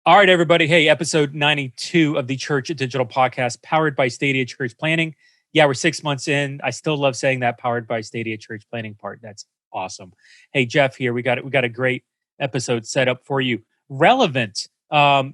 All right, everybody. Hey, episode 92 of the Church Digital podcast, powered by Stadia Church Planning. Yeah, we're 6 months in. I still love saying that powered by Stadia Church Planning part. That's awesome. Hey, Jeff here. We got a great episode set up for you. Relevant,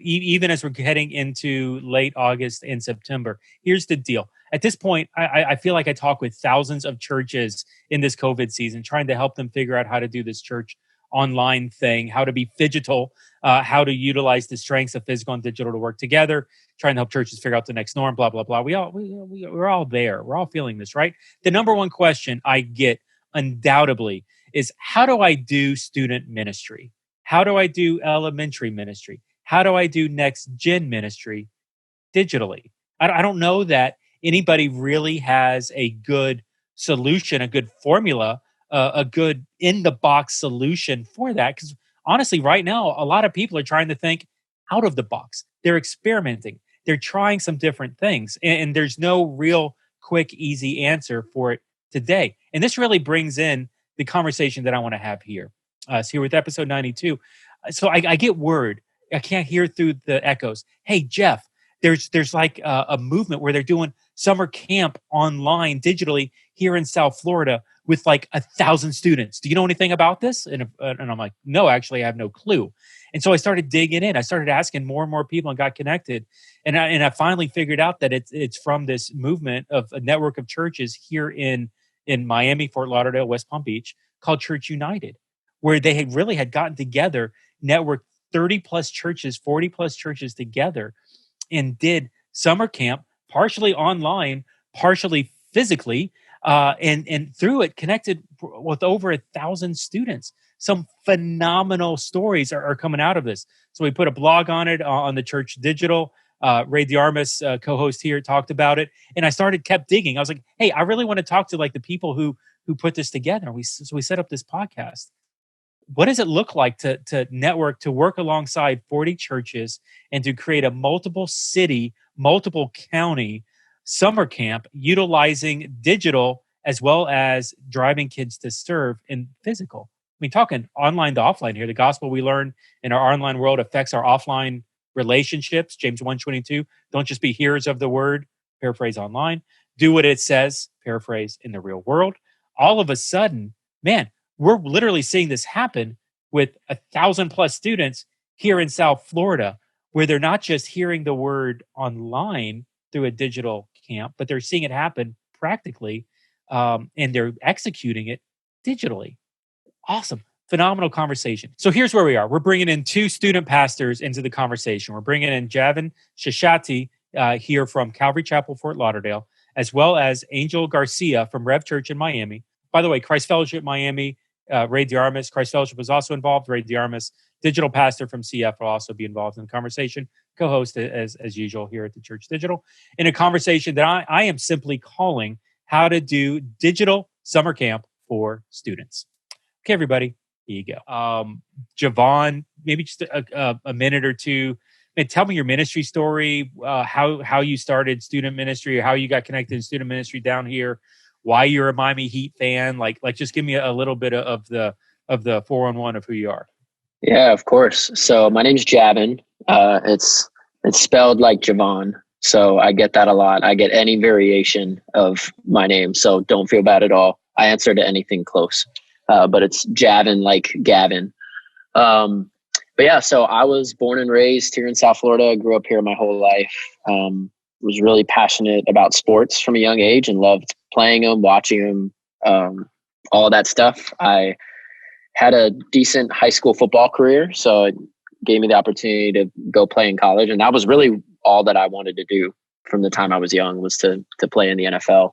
even as we're heading into late August and September. Here's the deal. At this point, I feel like I talk with thousands of churches in this COVID season, trying to help them figure out how to do this church online thing, how to be phygital, how to utilize the strengths of physical and digital to work together, trying to help churches figure out the next norm, blah, blah, blah. We're all there. We're all feeling this, right? The number one question I get undoubtedly is, how do I do student ministry? How do I do elementary ministry? How do I do next gen ministry digitally? I don't know that anybody really has a good solution, a good formula, a good in-the-box solution for that. Because honestly, right now, a lot of people are trying to think out of the box. They're experimenting. They're trying some different things. And there's no real quick, easy answer for it today. And this really brings in the conversation that I want to have here. So here with episode 92. So I get word. I can't hear through the echoes. Hey, Jeff, there's like a movement where they're doing summer camp online digitally here in South Florida with like 1,000 students. Do you know anything about this? And I'm like, no, actually, I have no clue. And so I started digging in. I started asking more and more people and got connected. And I finally figured out that it's from this movement of a network of churches here in Miami, Fort Lauderdale, West Palm Beach, called Church United, where they had gotten together, networked 30 plus churches, 40 plus churches together, and did summer camp, partially online, partially physically, and through it connected with over 1,000 students. Some phenomenal stories are coming out of this. So we put a blog on it on the Church Digital. Ray DiArmas, co-host here, talked about it, and I kept digging. I was like, hey, I really want to talk to like the people who put this together. So we set up this podcast. What does it look like to network, to work alongside 40 churches and to create a multiple city, multiple county summer camp utilizing digital as well as driving kids to serve in physical? I mean, talking online to offline here. The gospel we learn in our online world affects our offline relationships. James 1:22. Don't just be hearers of the word, paraphrase online. Do what it says, paraphrase in the real world. All of a sudden, man, we're literally seeing this happen with 1,000 plus students here in South Florida, where they're not just hearing the word online through a digital camp, but they're seeing it happen practically, and they're executing it digitally. Awesome. Phenomenal conversation. So here's where we are. We're bringing in two student pastors into the conversation. We're bringing in Javin Shashati here from Calvary Chapel, Fort Lauderdale, as well as Angel Garcia from Rev Church in Miami. By the way, Christ Fellowship Miami, Ray DiArmas, Christ Fellowship was also involved. Ray DiArmas, digital pastor from CF, will also be involved in the conversation, co-host as usual here at the Church Digital, in a conversation that I am simply calling How to Do Digital Summer Camp for Students. Okay, everybody, here you go. Javon, maybe just a minute or two. Man, tell me your ministry story, how you started student ministry, or how you got connected to student ministry down here, why you're a Miami Heat fan. Like just give me a little bit of the 411 of who you are. Yeah, of course. So my name's Javin. It's spelled like Javon. So I get that a lot. I get any variation of my name. So don't feel bad at all. I answer to anything close. But it's Javin like Gavin. But yeah, so I was born and raised here in South Florida. Grew up here my whole life. Was really passionate about sports from a young age and loved playing them, watching them, all that stuff. I had a decent high school football career, so it gave me the opportunity to go play in college. And that was really all that I wanted to do from the time I was young, was to play in the NFL.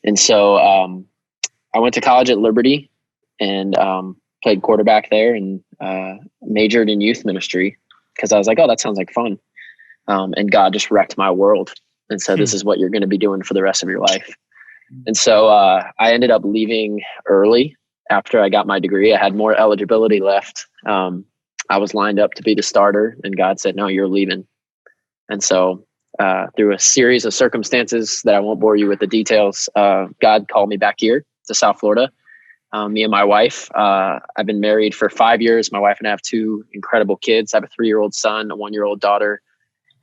And so I went to college at Liberty and played quarterback there, and majored in youth ministry because I was like, oh, that sounds like fun. And God just wrecked my world and said, this is what you're going to be doing for the rest of your life. And so I ended up leaving early after I got my degree. I had more eligibility left. I was lined up to be the starter, and God said, no, you're leaving. And so through a series of circumstances that I won't bore you with the details, God called me back here to South Florida. me and my wife. I've been married for 5 years. My wife and I have two incredible kids. I have a 3-year-old son, a 1-year-old daughter,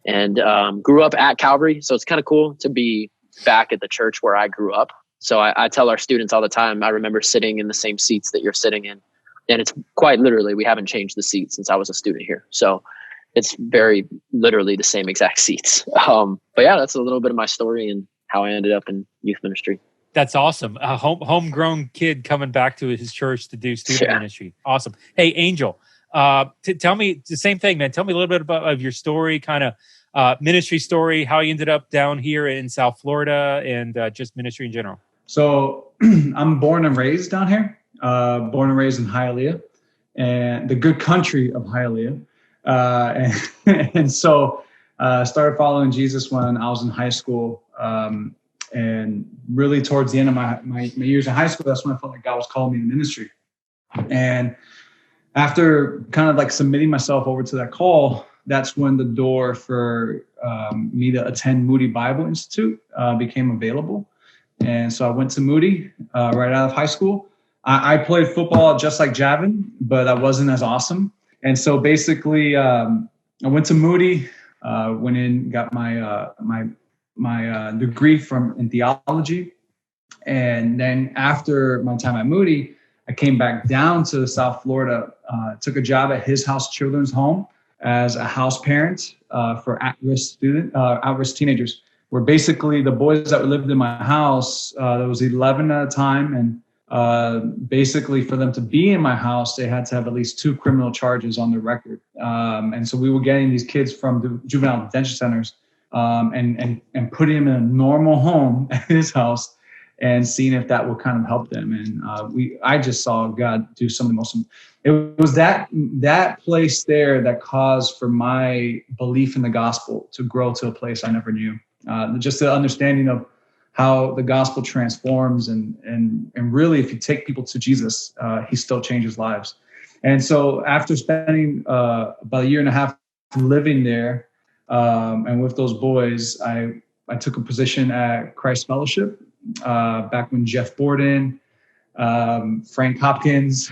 and grew up at Calvary. So it's kind of cool to be back at the church where I grew up. So I tell our students all the time, I remember sitting in the same seats that you're sitting in. And it's quite literally, we haven't changed the seats since I was a student here. So it's very literally the same exact seats. But yeah, that's a little bit of my story and how I ended up in youth ministry. That's awesome. A homegrown kid coming back to his church to do student ministry. Awesome. Hey, Angel, tell me the same thing, man. Tell me a little bit of your story, kind of ministry story, how you ended up down here in South Florida, and just ministry in general. So I'm born and raised down here, born and raised in Hialeah, and the good country of Hialeah. And so started following Jesus when I was in high school. And really towards the end of my years in high school, that's when I felt like God was calling me to ministry. And after kind of like submitting myself over to that call, that's when the door for me to attend Moody Bible Institute became available. And so I went to Moody right out of high school. I played football just like Javin, but I wasn't as awesome. And so basically, I went to Moody, went in, got my degree in theology. And then after my time at Moody, I came back down to South Florida, took a job at His House Children's Home as a house parent for at-risk teenagers, where basically the boys that lived in my house, there was 11 at a time. And basically for them to be in my house, they had to have at least 2 criminal charges on their record. And so we were getting these kids from the juvenile detention centers and putting them in a normal home at his house and seeing if that would kind of help them. And I just saw God do some of the most. It was that place there that caused for my belief in the gospel to grow to a place I never knew. Just the understanding of how the gospel transforms and really, if you take people to Jesus, he still changes lives. And so after spending about a year and a half living there and with those boys, I took a position at Christ Fellowship back when Jeff Borden, Frank Hopkins,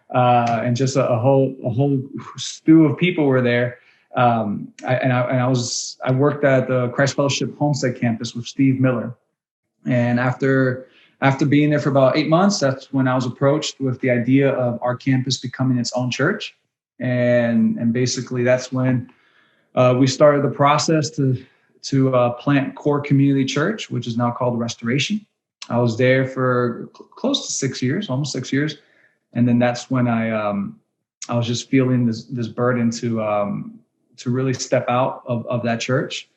and just a whole stew of people were there. I worked at the Christ Fellowship Homestead campus with Steve Miller. And after being there for about 8 months, that's when I was approached with the idea of our campus becoming its own church. And basically that's when we started the process to plant Core Community Church, which is now called Restoration. I was there for close to 6 years, almost 6 years. And then that's when I was just feeling this burden to really step out of that church.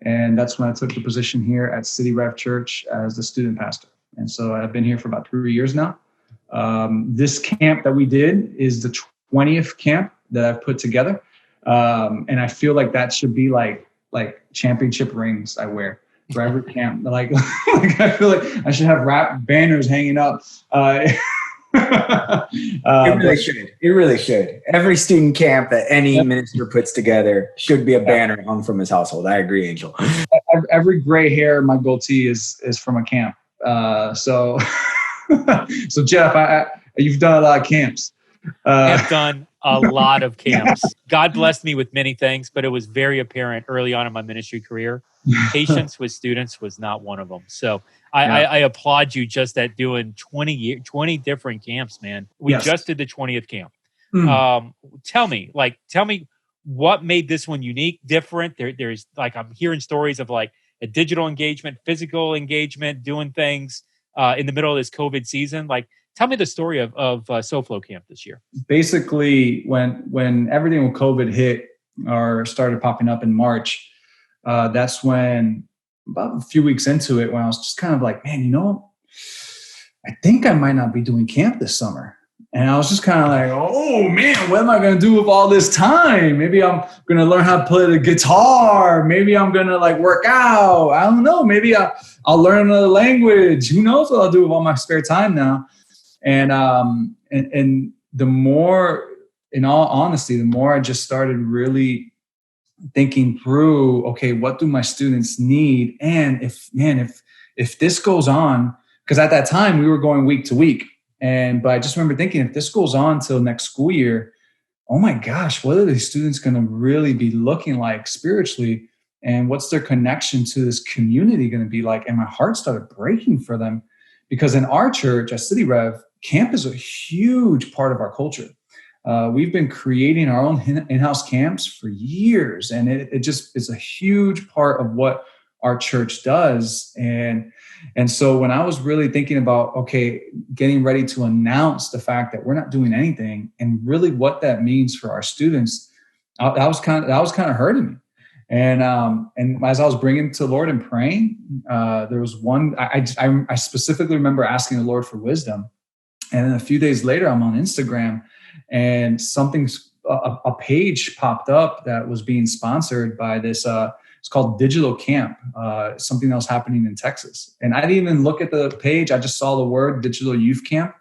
And that's when I took the position here at City Rev Church as the student pastor. And so I've been here for about 3 years now. This camp that we did is the 20th camp that I've put together. And I feel like that should be like championship rings I wear for every camp. Like I feel like I should have rap banners hanging up. It really should. Every student camp that any minister puts together should be a banner hung from his household. I agree, Angel. Every gray hair in my goatee is from a camp. So Jeff, you've done a lot of camps. I've done a lot of camps. God blessed me with many things, but it was very apparent early on in my ministry career. Patience with students was not one of them. So I applaud you just at doing 20 different camps, man. We just did the 20th camp. Tell me what made this one unique, different. There's like, I'm hearing stories of like a digital engagement, physical engagement, doing things in the middle of this COVID season. Like, tell me the story of SOFLO camp this year. Basically, when everything with COVID hit or started popping up in March, that's when, about a few weeks into it, when I was just kind of like, man, I think I might not be doing camp this summer. And I was just kind of like, oh man, what am I going to do with all this time? Maybe I'm going to learn how to play the guitar. Maybe I'm going to like work out. I don't know. Maybe I'll learn another language. Who knows what I'll do with all my spare time now? And the more, in all honesty, the more I just started really thinking through, okay, what do my students need? And if this goes on, because at that time we were going week to week. But I just remember thinking, if this goes on till next school year, oh my gosh, what are these students going to really be looking like spiritually? And what's their connection to this community going to be like? And my heart started breaking for them, because in our church at City Rev, camp is a huge part of our culture. We've been creating our own in-house camps for years, and it just is a huge part of what our church does. And so when I was really thinking about, okay, getting ready to announce the fact that we're not doing anything, and really what that means for our students, that was kind of hurting me. And as I was bringing to the Lord and praying, there was one, I specifically remember asking the Lord for wisdom. And then a few days later, I'm on Instagram, and a page popped up that was being sponsored by this, it's called Digital Camp, something that was happening in Texas. And I didn't even look at the page. I just saw the word Digital Youth Camp.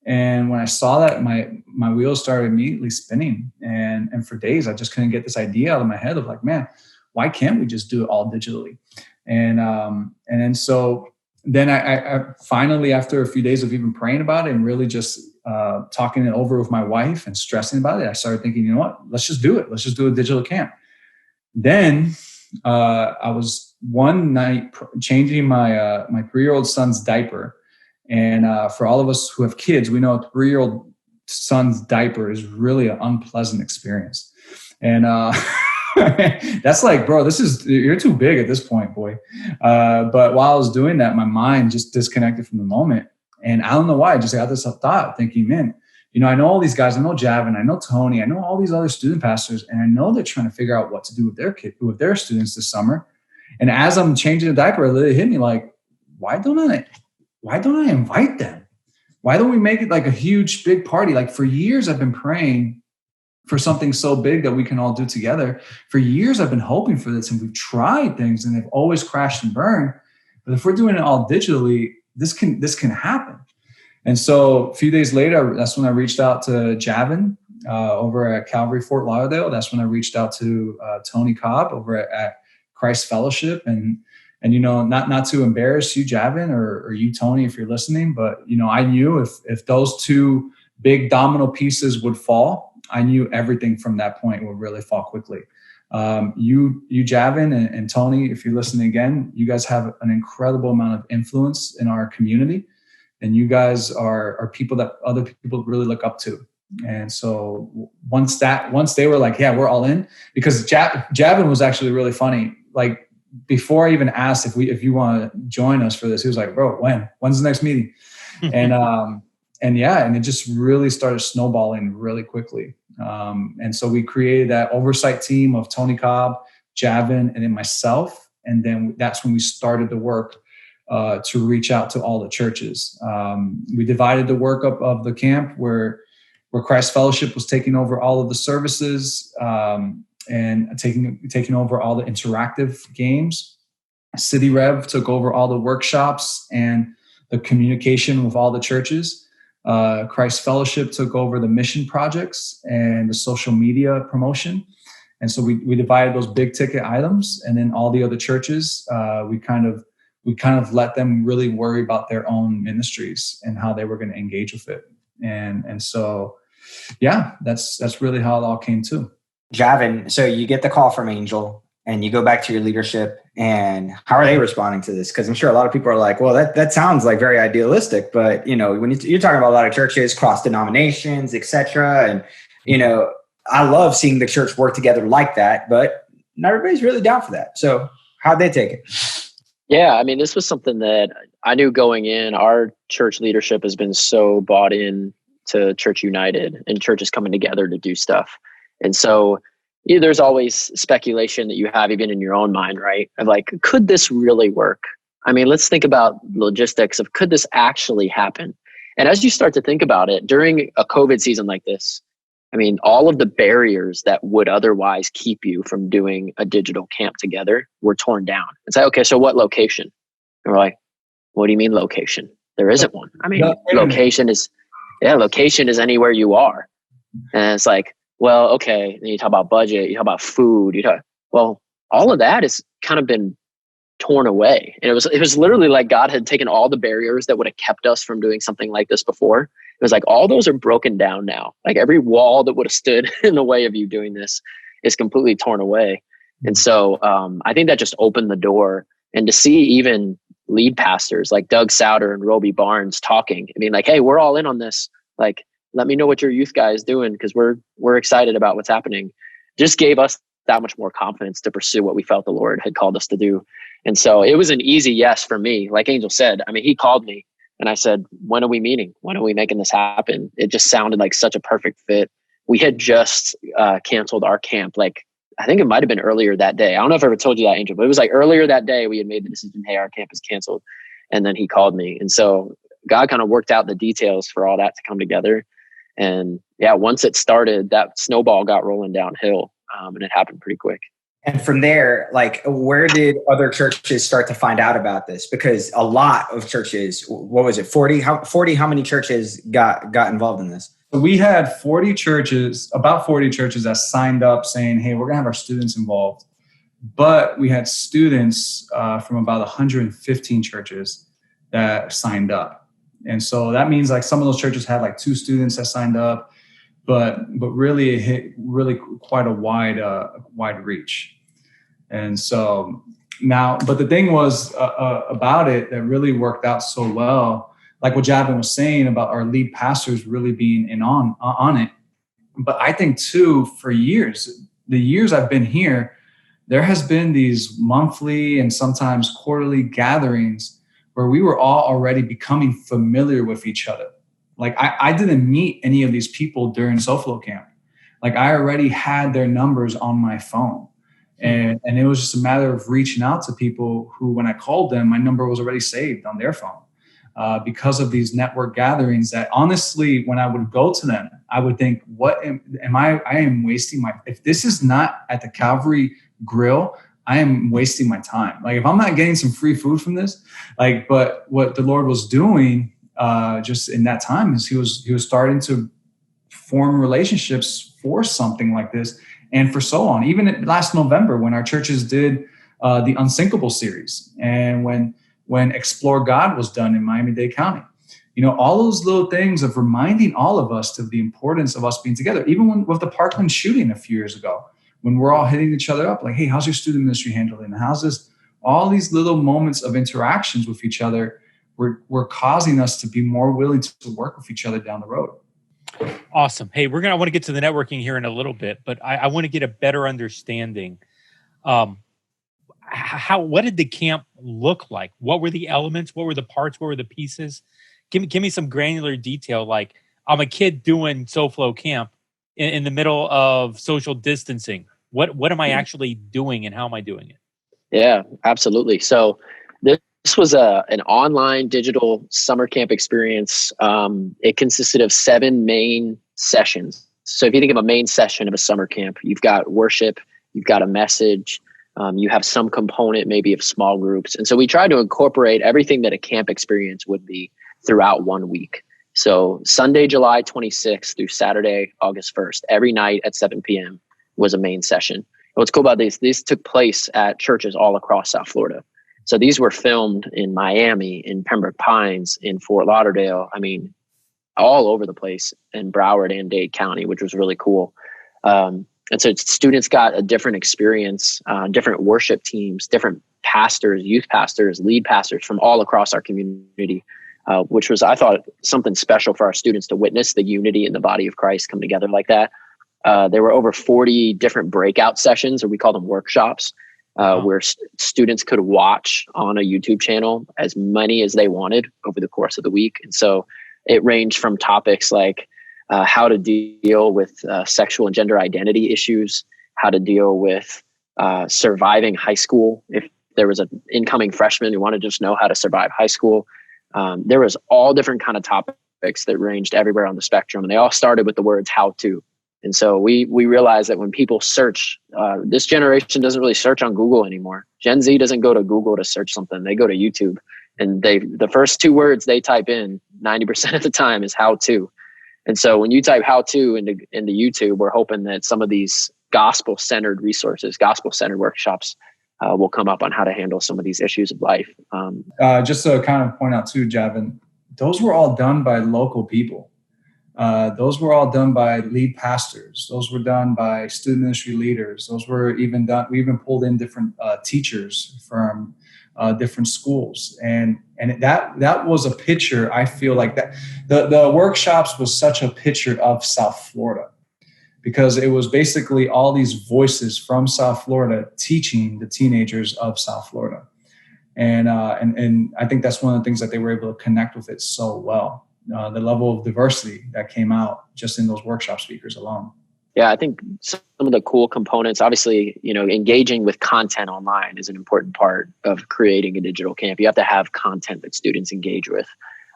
And when I saw that, my wheels started immediately spinning. And for days, I just couldn't get this idea out of my head of like, man, why can't we just do it all digitally? And then so then I finally, after a few days of even praying about it and really just talking it over with my wife and stressing about it, I started thinking, you know what, let's just do it. Let's just do a digital camp. Then I was one night changing my 3-year-old son's diaper. And for all of us who have kids, we know a 3-year-old son's diaper is really an unpleasant experience. And that's like, bro, you're too big at this point, boy. But while I was doing that, my mind just disconnected from the moment. And I don't know why, I just got this thought thinking, man, I know all these guys. I know Javin, I know Tony, I know all these other student pastors, and I know they're trying to figure out what to do with their students this summer. And as I'm changing the diaper, it literally hit me like, why don't I invite them? Why don't we make it like a huge, big party? Like for years, I've been praying for something so big that we can all do together. For years, I've been hoping for this, and we've tried things and they've always crashed and burned. But if we're doing it all digitally, this can happen. And so a few days later, that's when I reached out to Javin over at Calvary Fort Lauderdale. That's when I reached out to Tony Cobb over at Christ Fellowship. And not to embarrass you, Javin, or you, Tony, if you're listening, but I knew if those two big domino pieces would fall, I knew everything from that point would really fall quickly. You, Javin, and Tony, if you're listening again, you guys have an incredible amount of influence in our community. And you guys are people that other people really look up to. And so once they were like, yeah, we're all in, because Javin was actually really funny. Like before I even asked if you want to join us for this, he was like, bro, when's the next meeting? And it just really started snowballing really quickly. And so we created that oversight team of Tony Cobb, Javin, and then myself. And then that's when we started the work to reach out to all the churches. We divided the work up of the camp where Christ Fellowship was taking over all of the services and taking over all the interactive games. City Rev took over all the workshops and the communication with all the churches. Christ Fellowship took over the mission projects and the social media promotion. And so we divided those big ticket items, and then all the other churches, we kind of let them really worry about their own ministries and how they were going to engage with it. And so, yeah, that's really how it all came to. Javin, so you get the call from Angel and you go back to your leadership, and how are they responding to this? Because I'm sure a lot of people are like, well, that sounds like very idealistic, but when you're talking about a lot of churches, cross denominations, etc. And, I love seeing the church work together like that, but not everybody's really down for that. So how'd they take it? Yeah, I mean, this was something that I knew going in. Our church leadership has been so bought in to Church United and churches coming together to do stuff. And so there's always speculation that you have even in your own mind, right? Of like, could this really work? I mean, let's think about logistics of could this actually happen? And as you start to think about it during a COVID season like this, I mean, all of the barriers that would otherwise keep you from doing a digital camp together were torn down. It's like, okay, so what location? And we're like, what do you mean location? There isn't one. I mean, location is anywhere you are. And it's like, well, okay. Then you talk about budget, you talk about food, well, all of that has kind of been torn away. And it was literally like God had taken all the barriers that would have kept us from doing something like this before. It was like, all those are broken down now. Like every wall that would have stood in the way of you doing this is completely torn away. And so I think that just opened the door. And to see even lead pastors like Doug Souter and Roby Barnes talking, I mean, like, hey, we're all in on this. Like, let me know what your youth guy is doing, because we're excited about what's happening. Just gave us that much more confidence to pursue what we felt the Lord had called us to do. And so it was an easy yes for me. Like Angel said, I mean, he called me and I said, when are we meeting? When are we making this happen? It just sounded like such a perfect fit. We had just canceled our camp. Like, I think it might've been earlier that day. I don't know if I ever told you that, Angel, but it was like earlier that day we had made the decision, hey, our camp is canceled. And then he called me. And so God kind of worked out the details for all that to come together. And yeah, once it started, that snowball got rolling downhill, and it happened pretty quick. And from there, like, where did other churches start to find out about this? Because a lot of churches, what was it, 40? How many churches got involved in this? We had about 40 churches that signed up saying, hey, we're going to have our students involved. But we had students from about 115 churches that signed up. And so that means like some of those churches had like 2 students that signed up, but really it hit really quite a wide reach. And so now, but the thing was about it that really worked out so well, like what Javin was saying about our lead pastors really being in on it. But I think too, for the years I've been here, there has been these monthly and sometimes quarterly gatherings where we were all already becoming familiar with each other. Like I didn't meet any of these people during SOFLO camp. Like I already had their numbers on my phone. And it was just a matter of reaching out to people who, when I called them, my number was already saved on their phone. Because of these network gatherings that honestly, when I would go to them, I would think, I am wasting if this is not at the Calvary Grill, I am wasting my time. Like if I'm not getting some free food from this, but what the Lord was doing just in that time is he was starting to form relationships for something like this and for so on. Even last November when our churches did the Unsinkable series and when Explore God was done in Miami-Dade County. You know, all those little things of reminding all of us of the importance of us being together, even with the Parkland shooting a few years ago, when we're all hitting each other up, like, hey, how's your student ministry handling? How's this? All these little moments of interactions with each other were causing us to be more willing to work with each other down the road. Awesome. Hey, I want to get to the networking here in a little bit, but I want to get a better understanding. What did the camp look like? What were the elements? What were the parts? What were the pieces? Give me some granular detail. Like, I'm a kid doing SOFLO camp in the middle of social distancing. What am I actually doing and how am I doing it? Yeah, absolutely. So this was an online digital summer camp experience. It consisted of 7 main sessions. So if you think of a main session of a summer camp, you've got worship, you've got a message, you have some component maybe of small groups. And so we tried to incorporate everything that a camp experience would be throughout 1 week. So Sunday, July 26th through Saturday, August 1st, every night at 7 p.m. was a main session. And what's cool about these took place at churches all across South Florida. So these were filmed in Miami, in Pembroke Pines, in Fort Lauderdale. I mean, all over the place in Broward and Dade County, which was really cool. And so students got a different experience, different worship teams, different pastors, youth pastors, lead pastors from all across our community, which was, I thought, something special for our students to witness the unity in the body of Christ come together like that. There were over 40 different breakout sessions, or we call them workshops, where students could watch on a YouTube channel as many as they wanted over the course of the week. And so it ranged from topics like how to deal with sexual and gender identity issues, how to deal with surviving high school. If there was an incoming freshman who wanted to just know how to survive high school, there was all different kind of topics that ranged everywhere on the spectrum. And they all started with the words "how to." And so we realized that when people search, this generation doesn't really search on Google anymore. Gen Z doesn't go to Google to search something. They go to YouTube. And the first 2 words they type in 90% of the time is "how to." And so when you type "how to" into YouTube, we're hoping that some of these gospel-centered resources, gospel-centered workshops will come up on how to handle some of these issues of life. Just to kind of point out too, Javin, those were all done by local people. Those were all done by lead pastors. Those were done by student ministry leaders. Those were even done. We even pulled in different teachers from different schools, and that was a picture. I feel like that the workshops was such a picture of South Florida, because it was basically all these voices from South Florida teaching the teenagers of South Florida, and I think that's one of the things that they were able to connect with it so well. The level of diversity that came out just in those workshop speakers alone. Yeah, I think some of the cool components, obviously, engaging with content online is an important part of creating a digital camp. You have to have content that students engage with.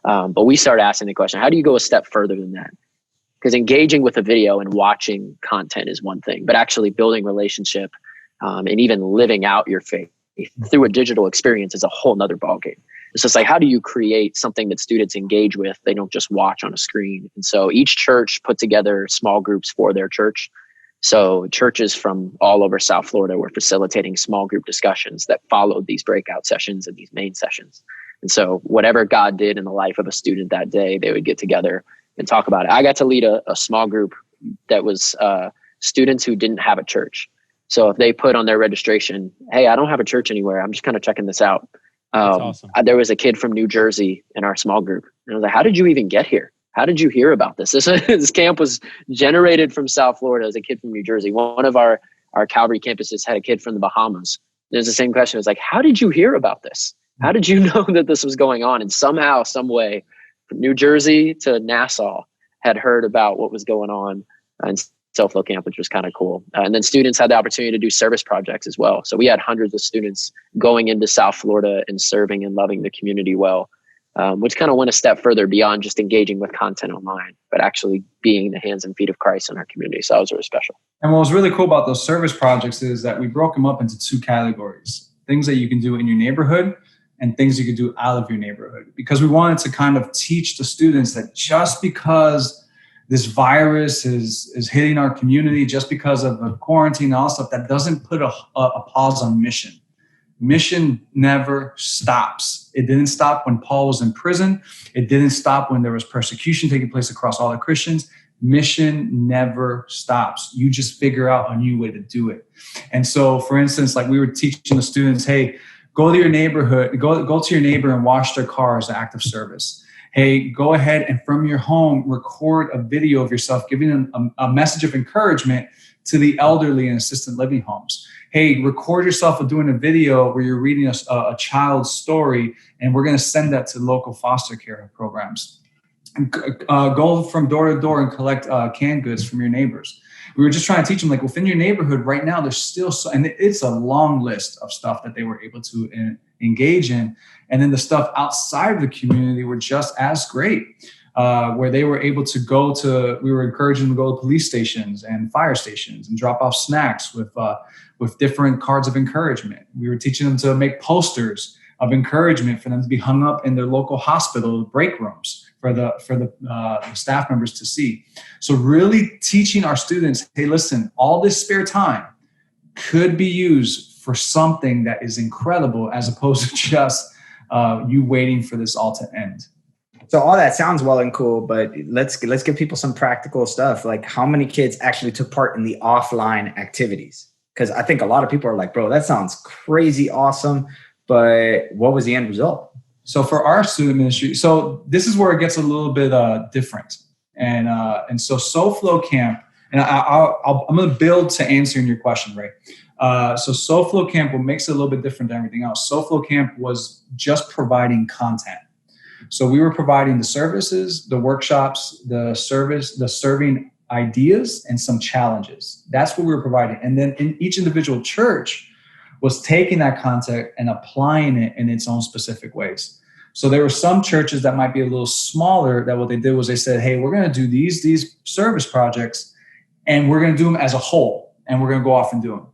But we started asking the question, how do you go a step further than that? Because engaging with a video and watching content is one thing, but actually building relationship and even living out your faith through a digital experience is a whole nother ballgame. It's just like, how do you create something that students engage with? They don't just watch on a screen. And so each church put together small groups for their church. So churches from all over South Florida were facilitating small group discussions that followed these breakout sessions and these main sessions. And so whatever God did in the life of a student that day, they would get together and talk about it. I got to lead a small group that was students who didn't have a church. So if they put on their registration, hey, I don't have a church anywhere, I'm just kind of checking this out. Awesome. There was a kid from New Jersey in our small group. And I was like, how did you even get here? How did you hear about this? This camp was generated from South Florida as a kid from New Jersey. One of our Calvary campuses had a kid from the Bahamas. There's the same question. It was like, how did you hear about this? How did you know that this was going on? And somehow, some way, from New Jersey to Nassau had heard about what was going on in SOFLO camp, which was kind of cool. And then students had the opportunity to do service projects as well. So we had hundreds of students going into South Florida and serving and loving the community well, which kind of went a step further beyond just engaging with content online, but actually being the hands and feet of Christ in our community. So that was really special. And what was really cool about those service projects is that we broke them up into two categories: things that you can do in your neighborhood and things you can do out of your neighborhood, because we wanted to kind of teach the students that just because this virus is hitting our community, just because of the quarantine and all stuff, that doesn't put a pause on mission. Mission never stops. It didn't stop when Paul was in prison. It didn't stop when there was persecution taking place across all the Christians. Mission never stops. You just figure out a new way to do it. And so, for instance, like we were teaching the students, hey, go to your neighborhood, go to your neighbor and wash their car as an act of service. Hey, go ahead and from your home, record a video of yourself giving them a message of encouragement to the elderly in assisted living homes. Hey, record yourself doing a video where you're reading a child's story, and we're going to send that to local foster care programs. And, go from door to door and collect canned goods from your neighbors. We were just trying to teach them, like, within your neighborhood right now, there's still and it's a long list of stuff that they were able to engage in. And then the stuff outside of the community were just as great, where they were able to we were encouraging them to go to police stations and fire stations and drop off snacks with different cards of encouragement. We were teaching them to make posters of encouragement for them to be hung up in their local hospital break rooms for the staff members to see. So really teaching our students, hey, listen, all this spare time could be used for something that is incredible, as opposed to just you waiting for this all to end. So all that sounds well and cool, but let's give people some practical stuff. Like, how many kids actually took part in the offline activities? Because I think a lot of people are like, bro, that sounds crazy awesome, but what was the end result? So for our student ministry, so this is where it gets a little bit different. And so SOFLO camp, and I'm going to build to answering your question, Ray. So SOFLO camp, what makes it a little bit different than everything else, SOFLO camp was just providing content. So we were providing the services, the workshops, the serving ideas, and some challenges. That's what we were providing. And then in each individual church was taking that content and applying it in its own specific ways. So there were some churches that might be a little smaller that what they did was they said, hey, we're going to do these service projects, and we're going to do them as a whole, and we're going to go off and do them.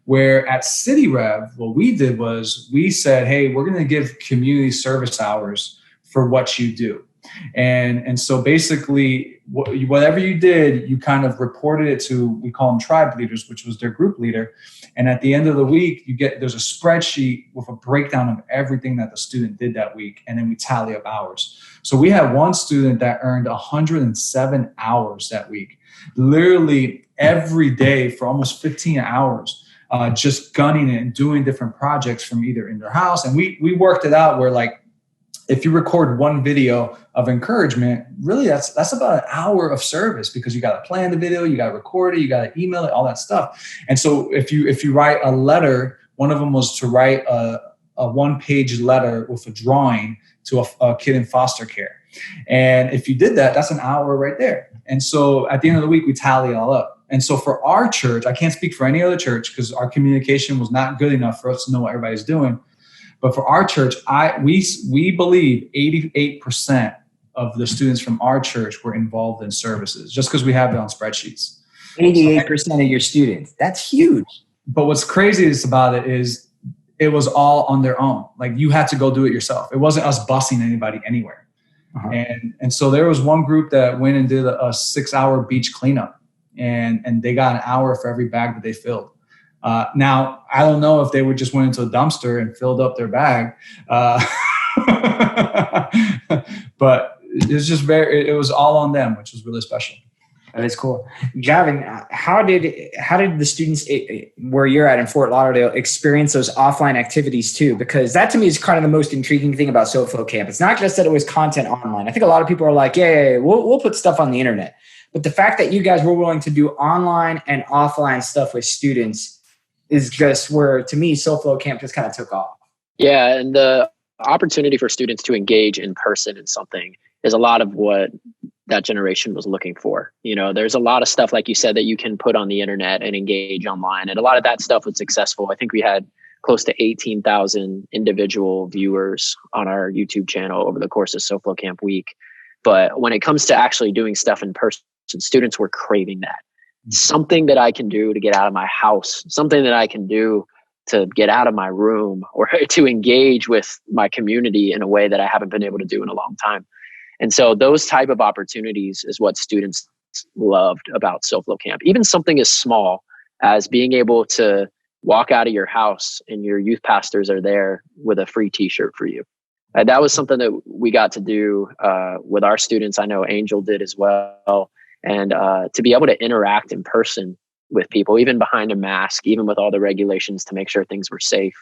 Where at City Rev, what we did was we said, hey, we're going to give community service hours for what you do. And so basically, whatever you did, you kind of reported it to, we call them tribe leaders, which was their group leader. And at the end of the week, there's a spreadsheet with a breakdown of everything that the student did that week. And then we tally up hours. So we had one student that earned 107 hours that week, literally every day for almost 15 hours. Just gunning it and doing different projects from either in their house. And we worked it out where, like, if you record one video of encouragement, really that's about an hour of service, because you got to plan the video, you got to record it, you got to email it, all that stuff. And so if you write a letter, one of them was to write a 1-page letter with a drawing to a kid in foster care. And if you did that, that's an hour right there. And so at the end of the week, we tally it all up. And so for our church, I can't speak for any other church because our communication was not good enough for us to know what everybody's doing. But for our church, we believe 88% of the students from our church were involved in services, just because we have it on spreadsheets. 88% of your students. That's huge. But what's craziest about it is it was all on their own. Like, you had to go do it yourself. It wasn't us busing anybody anywhere. Uh-huh. And so there was one group that went and did a 6-hour beach cleanup, and they got an hour for every bag that they filled. Now, I don't know if they would just went into a dumpster and filled up their bag. But it's just it was all on them, which was really special. That is cool. Javin, how did the students where you're at in Fort Lauderdale experience those offline activities too? Because that to me is kind of the most intriguing thing about SOFLO Camp. It's not just that it was content online. I think a lot of people are like, yeah, we'll put stuff on the internet. But the fact that you guys were willing to do online and offline stuff with students is just where, to me, SOFLO Camp just kind of took off. Yeah, and the opportunity for students to engage in person in something is a lot of what that generation was looking for. You know, there's a lot of stuff, like you said, that you can put on the internet and engage online. And a lot of that stuff was successful. I think we had close to 18,000 individual viewers on our YouTube channel over the course of SOFLO Camp week. But when it comes to actually doing stuff in person, students were craving that. Something that I can do to get out of my house, something that I can do to get out of my room, or to engage with my community in a way that I haven't been able to do in a long time. And so those type of opportunities is what students loved about SOFLO Camp. Even something as small as being able to walk out of your house and your youth pastors are there with a free t-shirt for you. That was something that we got to do with our students. I know Angel did as well. And to be able to interact in person with people, even behind a mask, even with all the regulations to make sure things were safe,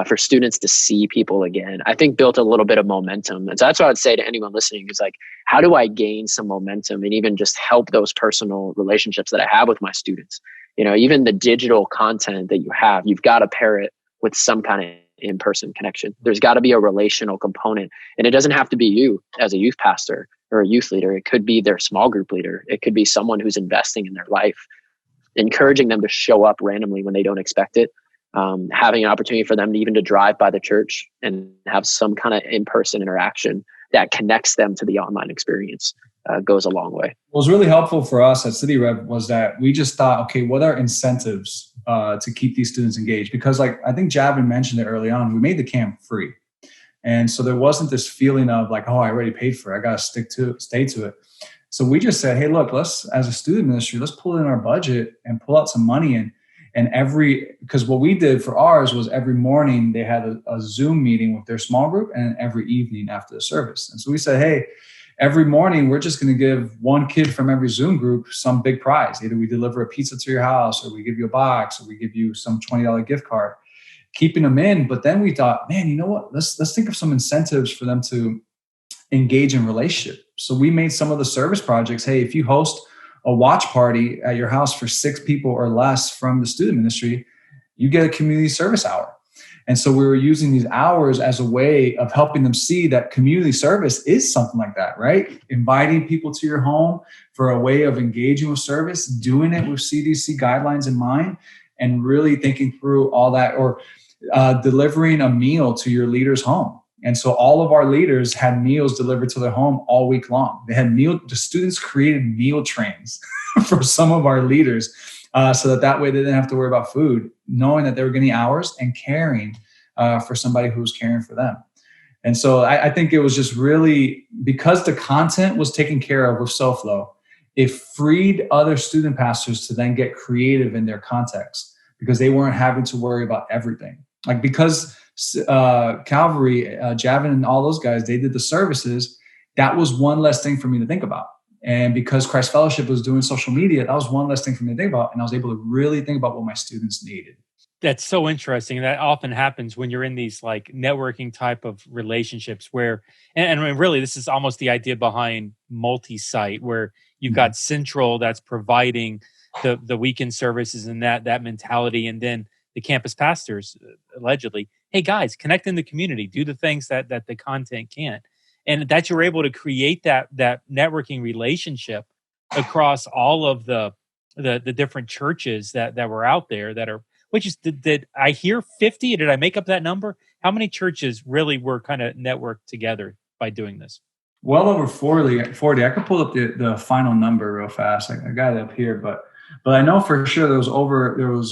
for students to see people again, I think built a little bit of momentum. And so that's what I'd say to anyone listening is, like, how do I gain some momentum and even just help those personal relationships that I have with my students? You know, even the digital content that you have, you've got to pair it with some kind of in-person connection. There's got to be a relational component. And it doesn't have to be you as a youth pastor or a youth leader. It could be their small group leader. It could be someone who's investing in their life, encouraging them to show up randomly when they don't expect it. Having an opportunity for them even to drive by the church and have some kind of in-person interaction that connects them to the online experience goes a long way. What was really helpful for us at City Rev was that we just thought, okay, what are incentives to keep these students engaged? Because, like, I think Javin mentioned it early on, we made the camp free. And so there wasn't this feeling of like, oh, I already paid for it, I got to stay to it. So we just said, hey, look, let's, as a student ministry, let's pull in our budget and pull out some money. Because what we did for ours was every morning they had a Zoom meeting with their small group, and every evening after the service. And so we said, hey, every morning we're just going to give one kid from every Zoom group some big prize. Either we deliver a pizza to your house, or we give you a box, or we give you some $20 gift card, keeping them in. But then we thought, man, you know what? Let's think of some incentives for them to engage in relationship. So we made some of the service projects. Hey, if you host a watch party at your house for 6 people or less from the student ministry, you get a community service hour. And so we were using these hours as a way of helping them see that community service is something like that, right? Inviting people to your home for a way of engaging with service, doing it with CDC guidelines in mind, and really thinking through all that, or delivering a meal to your leader's home. And so all of our leaders had meals delivered to their home all week long. They had the students created meal trains for some of our leaders, so that way they didn't have to worry about food, knowing that they were getting hours and caring for somebody who was caring for them. And so I think it was just really, because the content was taken care of with SOFLO, it freed other student pastors to then get creative in their context, because they weren't having to worry about everything. Like, because Calvary, Javin and all those guys, they did the services, that was one less thing for me to think about. And because Christ Fellowship was doing social media, that was one less thing for me to think about. And I was able to really think about what my students needed. That's so interesting. That often happens when you're in these like networking type of relationships where, and really this is almost the idea behind multi-site, where you've got Central that's providing the weekend services and that mentality. And then the campus pastors, allegedly, hey guys, connect in the community, do the things that the content can't. And that you're able to create that networking relationship across all of the different churches that were out there that are, which is, did I hear 50? Did I make up that number? How many churches really were kind of networked together by doing this? Well over 40. I could pull up the final number real fast. I got it up here, but I know for sure there was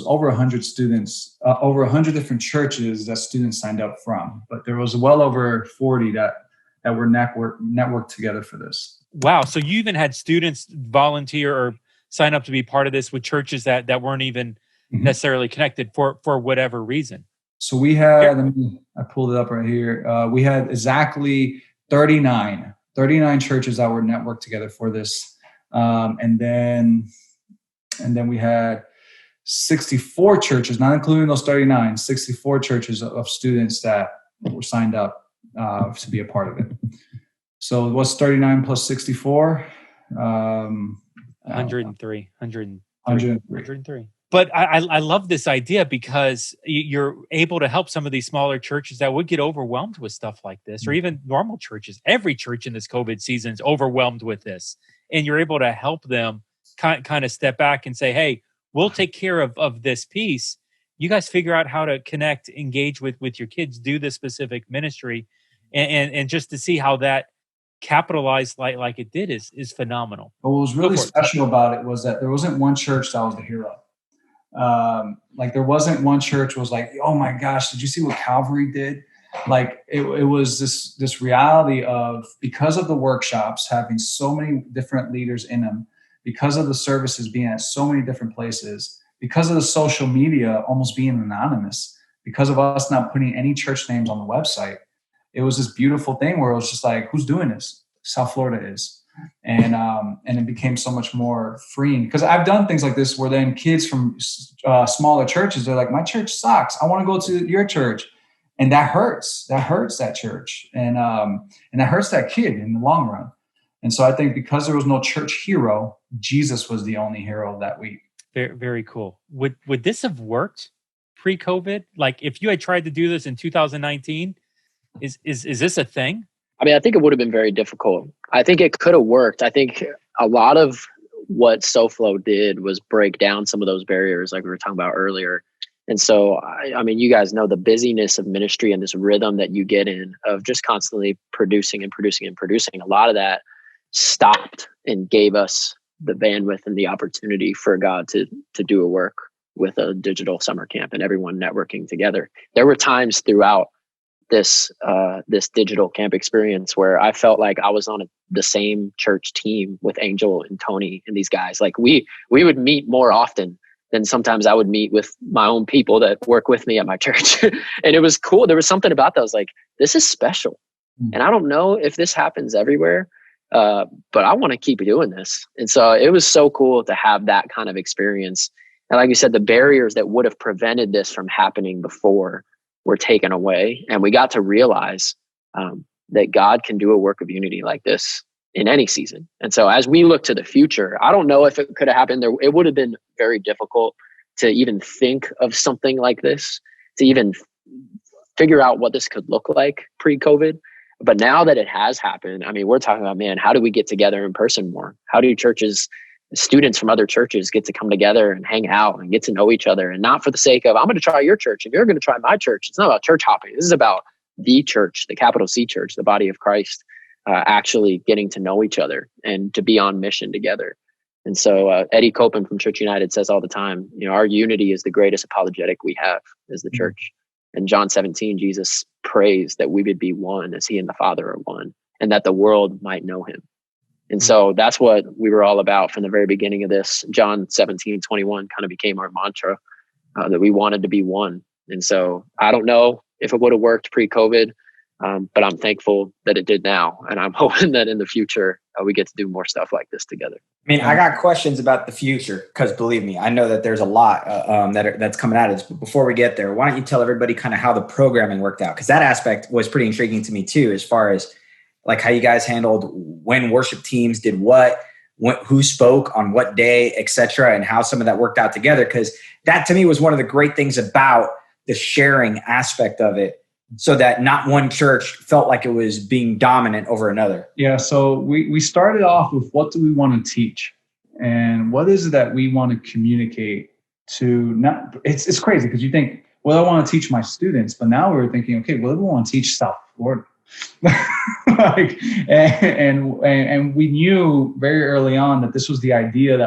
over 100 students, over 100 different churches that students signed up from. But there was well over 40 that were networked together for this. Wow. So you even had students volunteer or sign up to be part of this with churches that weren't even necessarily connected for whatever reason. So we had, I pulled it up right here. We had exactly 39 churches that were networked together for this. And then we had 64 churches, not including those 39, 64 churches of students that were signed up to be a part of it. So what's 39 plus 64? 103. But I love this idea, because you're able to help some of these smaller churches that would get overwhelmed with stuff like this, or even normal churches. Every church in this COVID season is overwhelmed with this. And you're able to help them kind of step back and say, hey, we'll take care of this piece. You guys figure out how to connect, engage with your kids, do this specific ministry. And just to see how that capitalized like it did is phenomenal. But what was really special about it was that there wasn't one church that was the hero. Like, there wasn't one church was like, oh my gosh, did you see what Calvary did? Like, it was this reality of, because of the workshops having so many different leaders in them, because of the services being at so many different places, because of the social media almost being anonymous, because of us not putting any church names on the website, it was this beautiful thing where it was just like, who's doing this? South Florida is. And it became so much more freeing, because I've done things like this where then kids from smaller churches, they're like, my church sucks, I want to go to your church. And that hurts that church. And that hurts that kid in the long run. And so I think because there was no church hero, Jesus was the only hero that week. Very, very cool. Would this have worked pre-COVID? Like, if you had tried to do this in 2019, is this a thing? I mean, I think it would have been very difficult. I think it could have worked. I think a lot of what SOFLO did was break down some of those barriers, like we were talking about earlier. And so, I mean, you guys know the busyness of ministry and this rhythm that you get in of just constantly producing and producing and producing. A lot of that stopped and gave us the bandwidth and the opportunity for God to do a work with a digital summer camp and everyone networking together. There were times throughout this digital camp experience where I felt like I was on the same church team with Angel and Tony and these guys. Like, we would meet more often than sometimes I would meet with my own people that work with me at my church. And it was cool. There was something about that. I was like, this is special. And I don't know if this happens everywhere, but I want to keep doing this. And so it was so cool to have that kind of experience. And like you said, the barriers that would have prevented this from happening before were taken away. And we got to realize that God can do a work of unity like this in any season. And so as we look to the future, I don't know if it could have happened there. It would have been very difficult to even think of something like this, to even figure out what this could look like pre-COVID. But now that it has happened, I mean, we're talking about, man, how do we get together in person more? How do students from other churches get to come together and hang out and get to know each other, and not for the sake of, I'm going to try your church and you're going to try my church. It's not about church hopping. This is about the church, the capital C church, the body of Christ, actually getting to know each other and to be on mission together. And so Eddie Copeland from Church United says all the time, our unity is the greatest apologetic we have as the church. In John 17, Jesus prays that we would be one as he and the Father are one, and that the world might know him. And so that's what we were all about from the very beginning of this. John 17:21 kind of became our mantra, that we wanted to be one. And so I don't know if it would have worked pre-COVID, but I'm thankful that it did now. And I'm hoping that in the future, we get to do more stuff like this together. I mean, I got questions about the future because believe me, I know that there's a lot that's coming out of this. But before we get there, why don't you tell everybody kind of how the programming worked out? Because that aspect was pretty intriguing to me too, as far as like how you guys handled when worship teams did what, who spoke on what day, et cetera, and how some of that worked out together. Because that to me was one of the great things about the sharing aspect of it, so that not one church felt like it was being dominant over another. Yeah, so we started off with what do we want to teach? And what is it that we want to communicate to not, it's crazy because you think, well, I want to teach my students, but now we're thinking, okay, well, we want to teach South Florida. and we knew very early on that this was the idea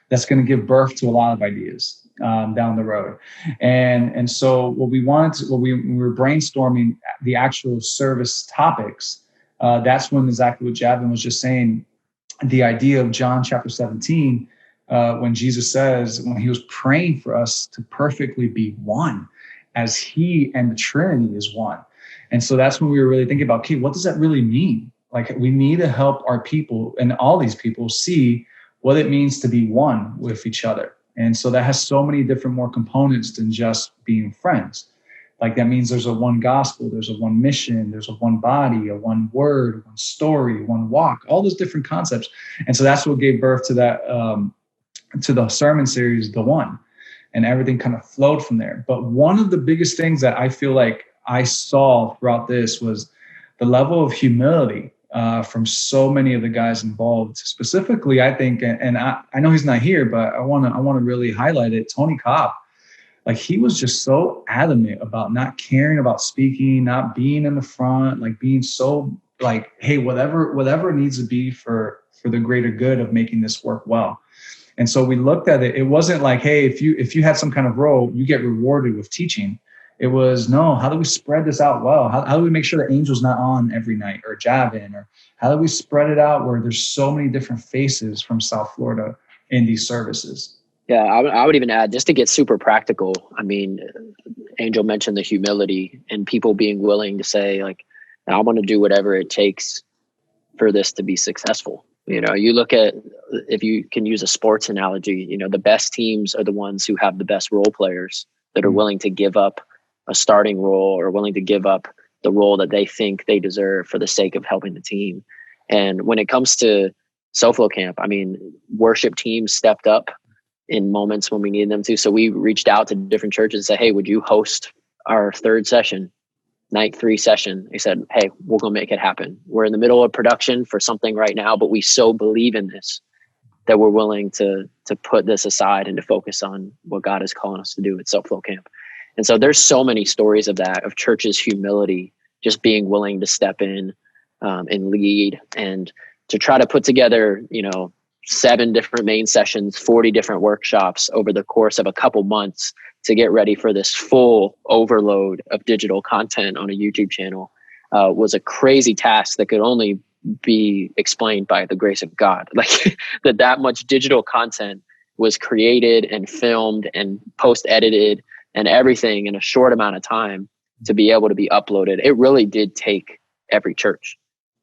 that's going to give birth to a lot of ideas down the road. And so what we wanted to, we were brainstorming the actual service topics. That's when exactly what Javin was just saying, the idea of John chapter 17, when Jesus says, when he was praying for us to perfectly be one as he and the Trinity is one. And so that's when we were really thinking about, okay, what does that really mean? Like we need to help our people and all these people see what it means to be one with each other. And so that has so many different more components than just being friends. Like that means there's a one gospel, there's a one mission, there's a one body, a one word, one story, one walk, all those different concepts. And so that's what gave birth to that, to the sermon series, The One, and everything kind of flowed from there. But one of the biggest things that I feel like I saw throughout this was the level of humility from so many of the guys involved. Specifically, I think, and I know he's not here, but I want to really highlight it. Tony Cobb, like he was just so adamant about not caring about speaking, not being in the front, like being so like, hey, whatever it needs to be for the greater good of making this work well. And so we looked at it. It wasn't like, hey, if you had some kind of role, you get rewarded with teaching. It was, no, how do we spread this out well? How do we make sure that Angel's not on every night, or Javin, or how do we spread it out where there's so many different faces from South Florida in these services? Yeah, I would even add, just to get super practical, I mean, Angel mentioned the humility and people being willing to say, like, I want to do whatever it takes for this to be successful. You know, you look at, if you can use a sports analogy, you know, the best teams are the ones who have the best role players that are willing to give up a starting role or willing to give up the role that they think they deserve for the sake of helping the team. And when it comes to SOFLO camp, I mean, worship teams stepped up in moments when we needed them to. So we reached out to different churches and said, hey, would you host our third session, night 3 session? They said, hey, we'll go make it happen. We're in the middle of production for something right now, but we so believe in this that we're willing to put this aside and to focus on what God is calling us to do at SOFLO camp. And so there's so many stories of that, of churches' humility, just being willing to step in and lead, and to try to put together, 7 different main sessions, 40 different workshops over the course of a couple months to get ready for this full overload of digital content on a YouTube channel was a crazy task that could only be explained by the grace of God. Like that much digital content was created and filmed and post-edited and everything in a short amount of time to be able to be uploaded. It really did take every church.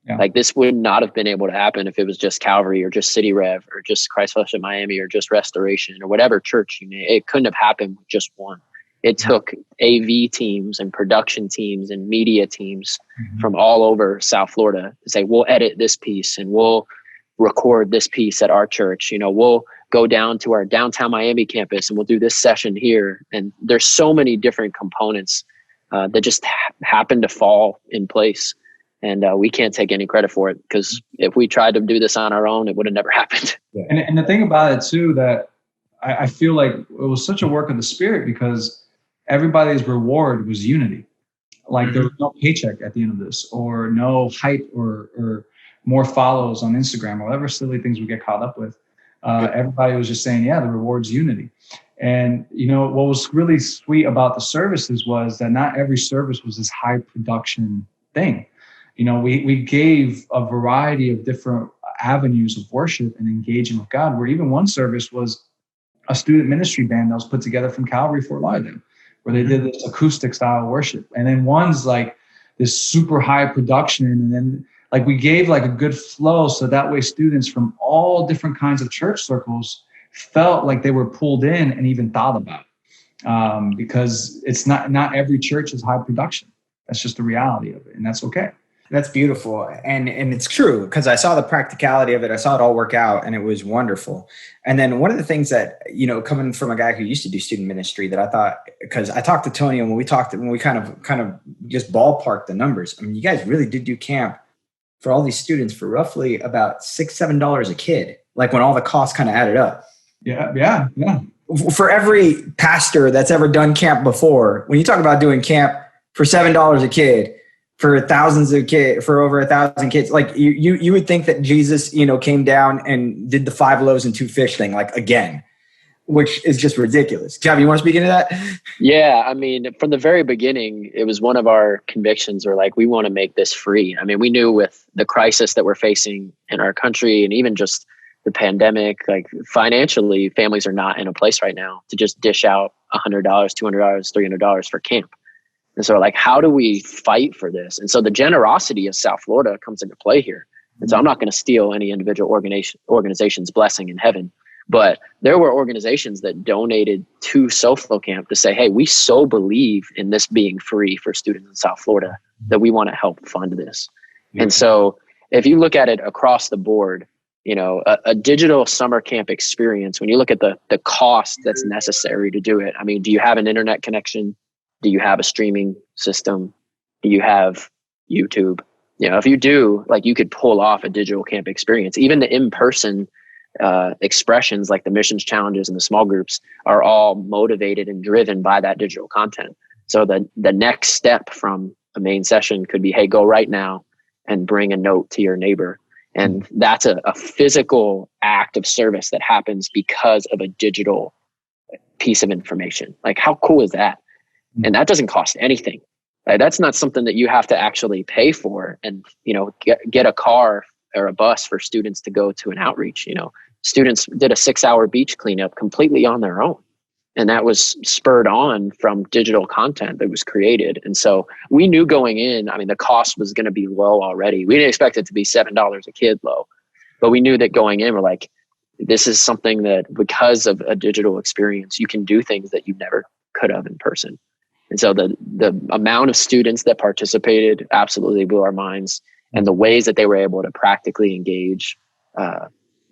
Yeah. Like this would not have been able to happen if it was just Calvary or just City Rev or just Christ Fellowship Miami or just Restoration or whatever church you name. It couldn't have happened with just one. It took AV teams and production teams and media teams from all over South Florida to say, we'll edit this piece and we'll record this piece at our church. We'll go down to our downtown Miami campus and we'll do this session here. And there's so many different components that just happen to fall in place. And we can't take any credit for it, because if we tried to do this on our own, it would have never happened. Yeah. And the thing about it too, that I feel like it was such a work of the Spirit, because everybody's reward was unity. Like there was no paycheck at the end of this, or no hype or more follows on Instagram, or whatever silly things we get caught up with. Everybody was just saying, yeah, the reward's unity. And, what was really sweet about the services was that not every service was this high production thing. We gave a variety of different avenues of worship and engaging with God, where even one service was a student ministry band that was put together from Calvary Fort Lauderdale, where they did this acoustic style worship. And then one's like this super high production. And then like we gave like a good flow. So that way students from all different kinds of church circles felt like they were pulled in and even thought about it. Because it's not every church is high production. That's just the reality of it. And that's okay. That's beautiful. And it's true, because I saw the practicality of it. I saw it all work out, and it was wonderful. And then one of the things that, coming from a guy who used to do student ministry, that I thought, because I talked to Tony, and when we kind of just ballparked the numbers, I mean, you guys really did do camp for all these students for roughly about $6-7 a kid, like when all the costs kind of added up. Yeah. For every pastor that's ever done camp before, when you talk about doing camp for $7 a kid, for over 1,000 kids, like you would think that Jesus, came down and did the 5 loaves and 2 fish thing, like again, which is just ridiculous. Jav, you want to speak into that? Yeah. I mean, from the very beginning, it was one of our convictions, or like, we want to make this free. I mean, we knew with the crisis that we're facing in our country, and even just the pandemic, like financially, families are not in a place right now to just dish out $100, $200, $300 for camp. And so like, how do we fight for this? And so the generosity of South Florida comes into play here. And so I'm not going to steal any individual organization's blessing in heaven, but there were organizations that donated to SOFLO camp to say, hey, we so believe in this being free for students in South Florida that we want to help fund this. And so if you look at it across the board, a digital summer camp experience, when you look at the cost that's necessary to do it, I mean, do you have an internet connection? Do you have a streaming system? Do you have YouTube? If you do, like, you could pull off a digital camp experience. Even the in-person expressions, like the missions challenges and the small groups, are all motivated and driven by that digital content. So the next step from a main session could be, hey, go right now and bring a note to your neighbor. And that's a physical act of service that happens because of a digital piece of information. Like, how cool is that? And that doesn't cost anything. Right? That's not something that you have to actually pay for and, get a car or a bus for students to go to an outreach. Students did a 6-hour beach cleanup completely on their own. And that was spurred on from digital content that was created. And so we knew going in, I mean, the cost was going to be low already. We didn't expect it to be $7 a kid low, but we knew that going in, we're like, this is something that, because of a digital experience, you can do things that you never could have in person. And so the amount of students that participated absolutely blew our minds, and the ways that they were able to practically engage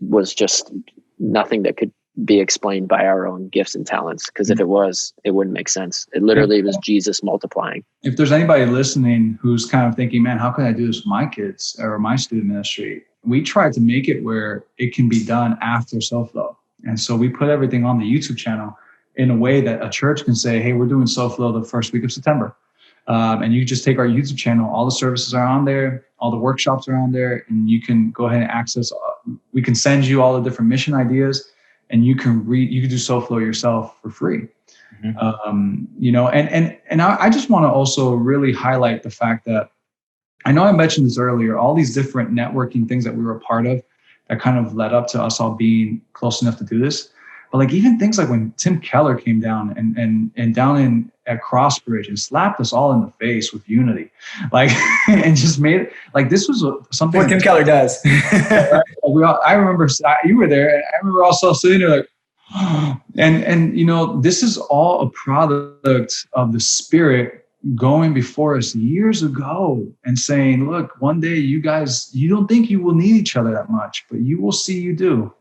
was just nothing that could be explained by our own gifts and talents. Because if it was, it wouldn't make sense. It literally was Jesus multiplying. If there's anybody listening who's kind of thinking, man, how can I do this with my kids or my student ministry? We tried to make it where it can be done after SOFLO. And so we put everything on the YouTube channel in a way that a church can say, hey, we're doing SOFLO the first week of September. And you just take our YouTube channel, all the services are on there, all the workshops are on there, and you can go ahead and access, we can send you all the different mission ideas, and you can do SOFLO yourself for free. And I just want to also really highlight the fact that, I know I mentioned this earlier, all these different networking things that we were a part of that kind of led up to us all being close enough to do this. But like, even things like when Tim Keller came down and down at Crossbridge and slapped us all in the face with unity, like, and just made it like, this was something what Tim Keller does. I remember you were there, and I remember also sitting there like, and this is all a product of the Spirit going before us years ago and saying, look, one day you guys, you don't think you will need each other that much, but you will see you do.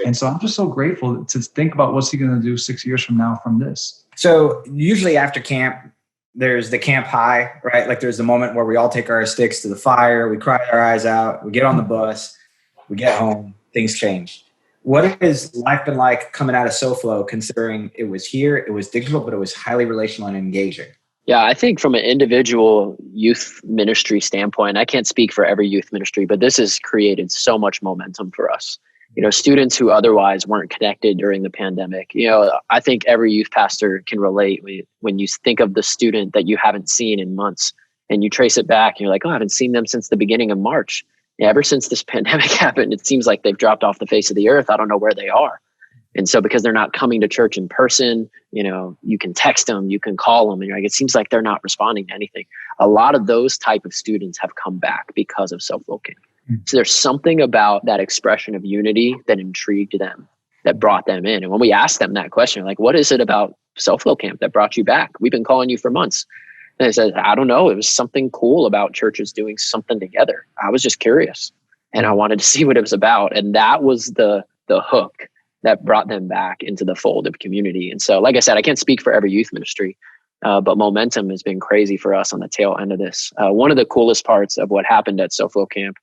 And so I'm just so grateful to think about what's he going to do 6 years from now from this. So usually after camp, there's the camp high, right? Like, there's the moment where we all take our sticks to the fire, we cry our eyes out, we get on the bus, we get home, things change. What has life been like coming out of SOFLO, considering it was here, it was digital, but it was highly relational and engaging? Yeah, I think from an individual youth ministry standpoint, I can't speak for every youth ministry, but this has created so much momentum for us. students who otherwise weren't connected during the pandemic. I think every youth pastor can relate when you think of the student that you haven't seen in months and you trace it back and you're like, oh, I haven't seen them since the beginning of March. Yeah, ever since this pandemic happened, it seems like they've dropped off the face of the earth. I don't know where they are. And so because they're not coming to church in person, you can text them, you can call them, and you're like, it seems like they're not responding to anything. A lot of those type of students have come back because of SOFLO Camp. So there's something about that expression of unity that intrigued them, that brought them in. And when we asked them that question, like, what is it about SOFLO Camp that brought you back? We've been calling you for months. And they said, I don't know. It was something cool about churches doing something together. I was just curious and I wanted to see what it was about. And that was the hook that brought them back into the fold of community. And so, like I said, I can't speak for every youth ministry, but momentum has been crazy for us on the tail end of this. One of the coolest parts of what happened at SOFLO Camp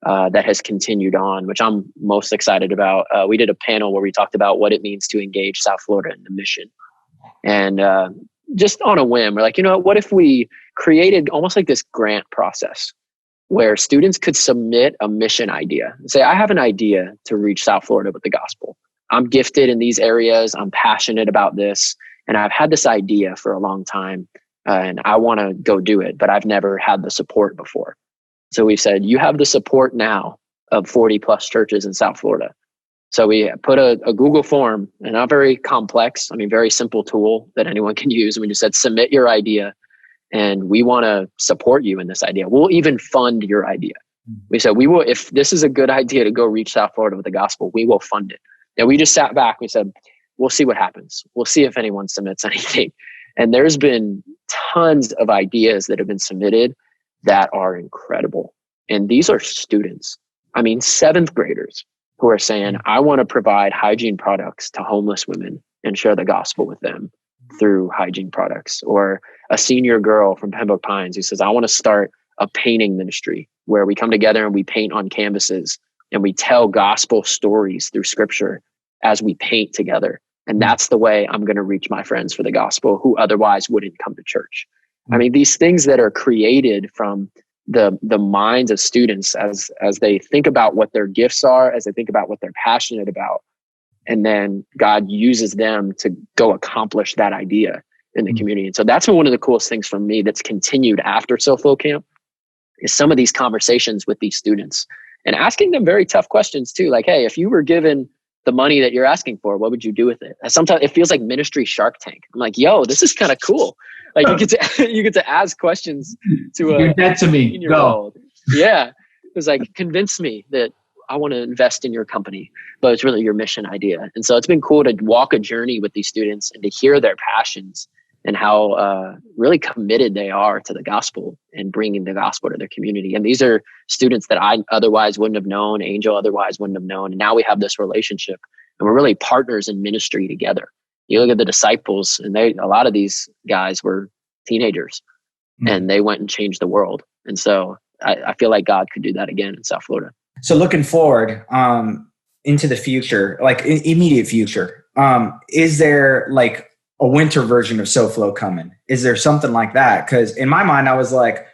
that has continued on, which I'm most excited about, we did a panel where we talked about what it means to engage South Florida in the mission. And just on a whim, we're like, what if we created almost like this grant process where students could submit a mission idea and say, I have an idea to reach South Florida with the gospel. I'm gifted in these areas. I'm passionate about this. And I've had this idea for a long time and I want to go do it, but I've never had the support before. So we said, you have the support now of 40 plus churches in South Florida. So we put a Google form, and not very complex, very simple tool that anyone can use. And we just said, submit your idea and we want to support you in this idea. We'll even fund your idea. We said, we will, if this is a good idea to go reach South Florida with the gospel, we will fund it. And we just sat back. We said, we'll see what happens. We'll see if anyone submits anything. And there's been tons of ideas that have been submitted that are incredible. And these are students. Seventh graders who are saying, I want to provide hygiene products to homeless women and share the gospel with them through hygiene products. Or a senior girl from Pembroke Pines who says, I want to start a painting ministry where we come together and we paint on canvases and we tell gospel stories through scripture as we paint together. And that's the way I'm going to reach my friends for the gospel who otherwise wouldn't come to church. These things that are created from the minds of students as they think about what their gifts are, as they think about what they're passionate about. And then God uses them to go accomplish that idea in the community. And so that's been one of the coolest things for me that's continued after SOFLO Camp is some of these conversations with these students and asking them very tough questions too. Like, hey, if you were given the money that you're asking for, what would you do with it? And sometimes it feels like ministry Shark Tank. I'm like, yo, this is kind of cool. Like you get to ask questions to you're dead to me. Go. Yeah. It was like, convince me that I want to invest in your company, but it's really your mission idea. And so it's been cool to walk a journey with these students and to hear their passions and how really committed they are to the gospel and bringing the gospel to their community. And these are students that I otherwise wouldn't have known, Angel otherwise wouldn't have known. And now we have this relationship and we're really partners in ministry together. You look at the disciples and a lot of these guys were teenagers and they went and changed the world. And so I feel like God could do that again in South Florida. So looking forward into the future, like immediate future, is there like a winter version of SOFLO coming? Is there something like that? Because in my mind, I was like,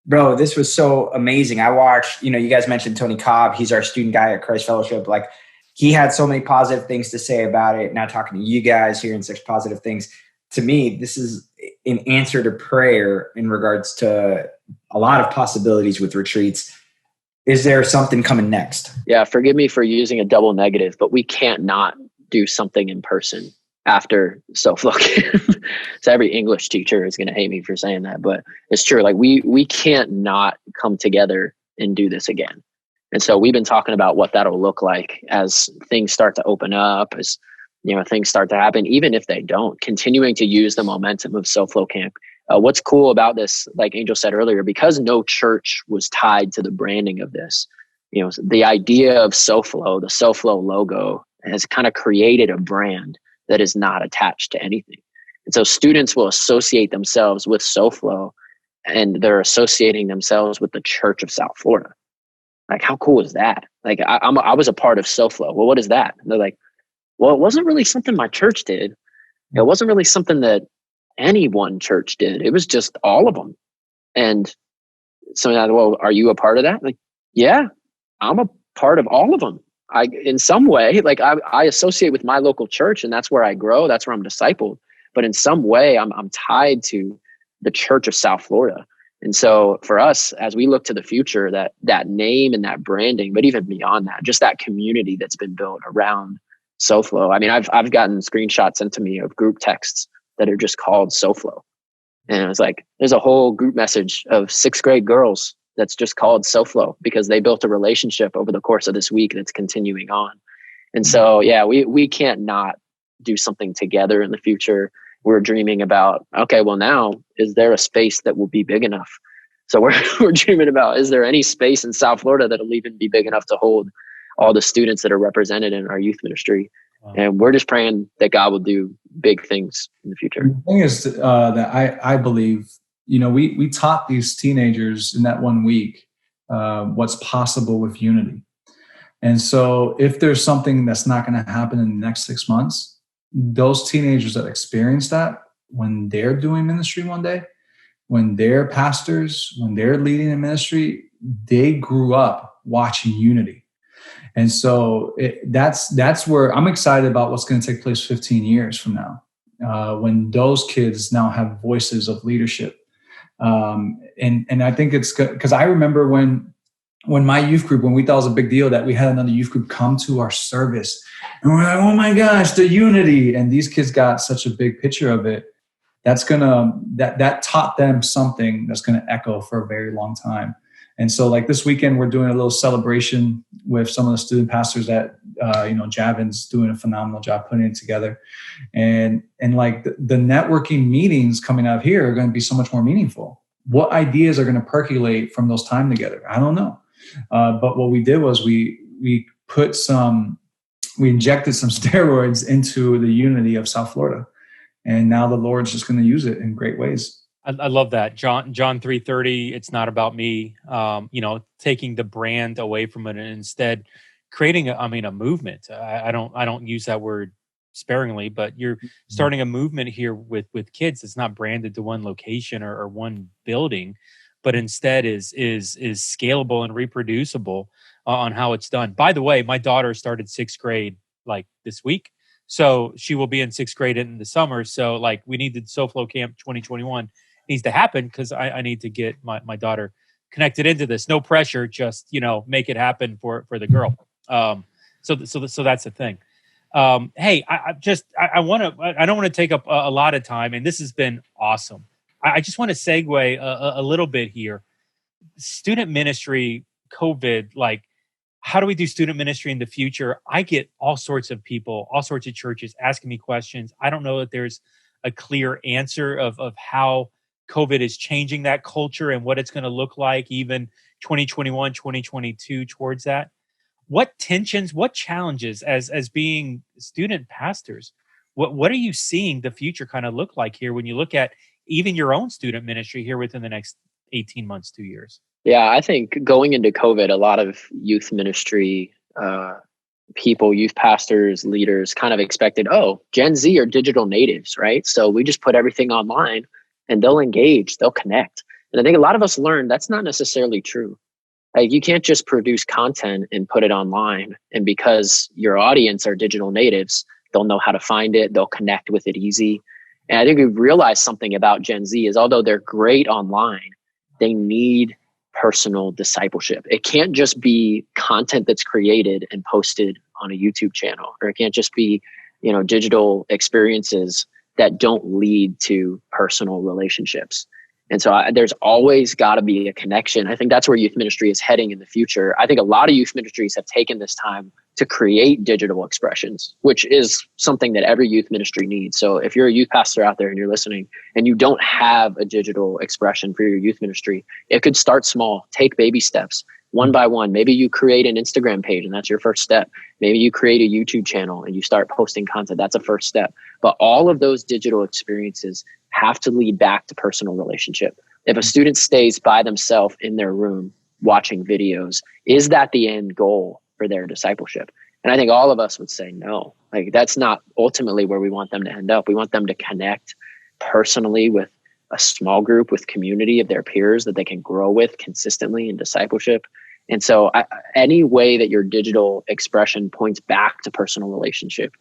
bro, this was so amazing. I watched, you guys mentioned Tony Cobb. He's our student guy at Christ Fellowship. Like he had so many positive things to say about it. Now talking to you guys, hearing such positive things. To me, this is an answer to prayer in regards to a lot of possibilities with retreats. Is there something coming next? Yeah, forgive me for using a double negative, but we can't not do something in person after SOFLO Camp. So every English teacher is going to hate me for saying that, but it's true. Like we can't not come together and do this again. And so we've been talking about what that'll look like as things start to open up, as things start to happen, even if they don't, continuing to use the momentum of SOFLO Camp. What's cool about this, like Angel said earlier, because no church was tied to the branding of this, the idea of SOFLO, the SOFLO logo, has kind of created a brand that is not attached to anything. And so students will associate themselves with SOFLO and they're associating themselves with the Church of South Florida. Like, how cool is that? Like, I was a part of SOFLO. Well, what is that? And they're like, well, it wasn't really something my church did. It wasn't really something that any one church did. It was just all of them. And so, well, are you a part of that? Like, yeah, I'm a part of all of them. in some way, like I associate with my local church, and that's where I grow. That's where I'm discipled. But in some way, I'm tied to the Church of South Florida. And so for us, as we look to the future, that name and that branding, but even beyond that, just that community that's been built around SOFLO. I mean, I've gotten screenshots sent to me of group texts that are just called SOFLO. And it was like, there's a whole group message of 6th grade girls that's just called SOFLO because they built a relationship over the course of this week that's continuing on. And so, yeah, we can't not do something together in the future. We're dreaming about, okay, well now, is there a space that will be big enough? So we're dreaming about, is there any space in South Florida that'll even be big enough to hold all the students that are represented in our youth ministry? Wow. And we're just praying that God will do big things in the future. The thing is that I believe, we taught these teenagers in that 1 week what's possible with unity. And so if there's something that's not going to happen in the next 6 months, those teenagers that experience that when they're doing ministry one day, when they're pastors, when they're leading a ministry, they grew up watching unity. And so that's where I'm excited about what's going to take place 15 years from now, when those kids now have voices of leadership. And I think it's good because I remember when my youth group, when we thought it was a big deal that we had another youth group come to our service, and we're like, oh my gosh, the unity. And these kids got such a big picture of it. That taught them something that's going to echo for a very long time. And so like this weekend, we're doing a little celebration with some of the student pastors that, Javin's doing a phenomenal job putting it together. And like the networking meetings coming out here are going to be so much more meaningful. What ideas are going to percolate from those time together? I don't know. But what we did was we injected some steroids into the unity of South Florida. And now the Lord's just going to use it in great ways. I love that. John 3:30, it's not about me, taking the brand away from it and instead creating a movement. I don't use that word sparingly, but you're starting a movement here with kids. It's not branded to one location or one building, but instead is scalable and reproducible on how it's done. By the way, my daughter started 6th grade like this week. So she will be in 6th grade in the summer. So like we need the SOFLO Camp 2021 needs to happen because I need to get my daughter connected into this. No pressure, just, make it happen for the girl. So that's the thing. Hey, I don't want to take up a lot of time, and this has been awesome. I just want to segue a little bit here. Student ministry, COVID, like, how do we do student ministry in the future? I get all sorts of people, all sorts of churches asking me questions. I don't know that there's a clear answer of how COVID is changing that culture and what it's going to look like even 2021, 2022 towards that. What tensions, what challenges as being student pastors, what are you seeing the future kind of look like here when you look at even your own student ministry here within the next 18 months, 2 years? Yeah, I think going into COVID, a lot of youth ministry people, youth pastors, leaders kind of expected, Gen Z are digital natives, right? So we just put everything online and they'll engage, they'll connect. And I think a lot of us learned that's not necessarily true. Like you can't just produce content and put it online. And because your audience are digital natives, they'll know how to find it, they'll connect with it easy. And I think we've realized something about Gen Z is although they're great online, they need personal discipleship. It can't just be content that's created and posted on a YouTube channel, or it can't just be, digital experiences that don't lead to personal relationships. And so there's always got to be a connection. I think that's where youth ministry is heading in the future. I think a lot of youth ministries have taken this time to create digital expressions, which is something that every youth ministry needs. So if you're a youth pastor out there and you're listening and you don't have a digital expression for your youth ministry, it could start small, take baby steps, one by one. Maybe you create an Instagram page and that's your first step. Maybe you create a YouTube channel and you start posting content. That's a first step. But all of those digital experiences have to lead back to personal relationship. If a student stays by themselves in their room watching videos, is that the end goal for their discipleship? And I think all of us would say no. Like that's not ultimately where we want them to end up. We want them to connect personally with a small group, with community of their peers that they can grow with consistently in discipleship. And so any way that your digital expression points back to personal relationship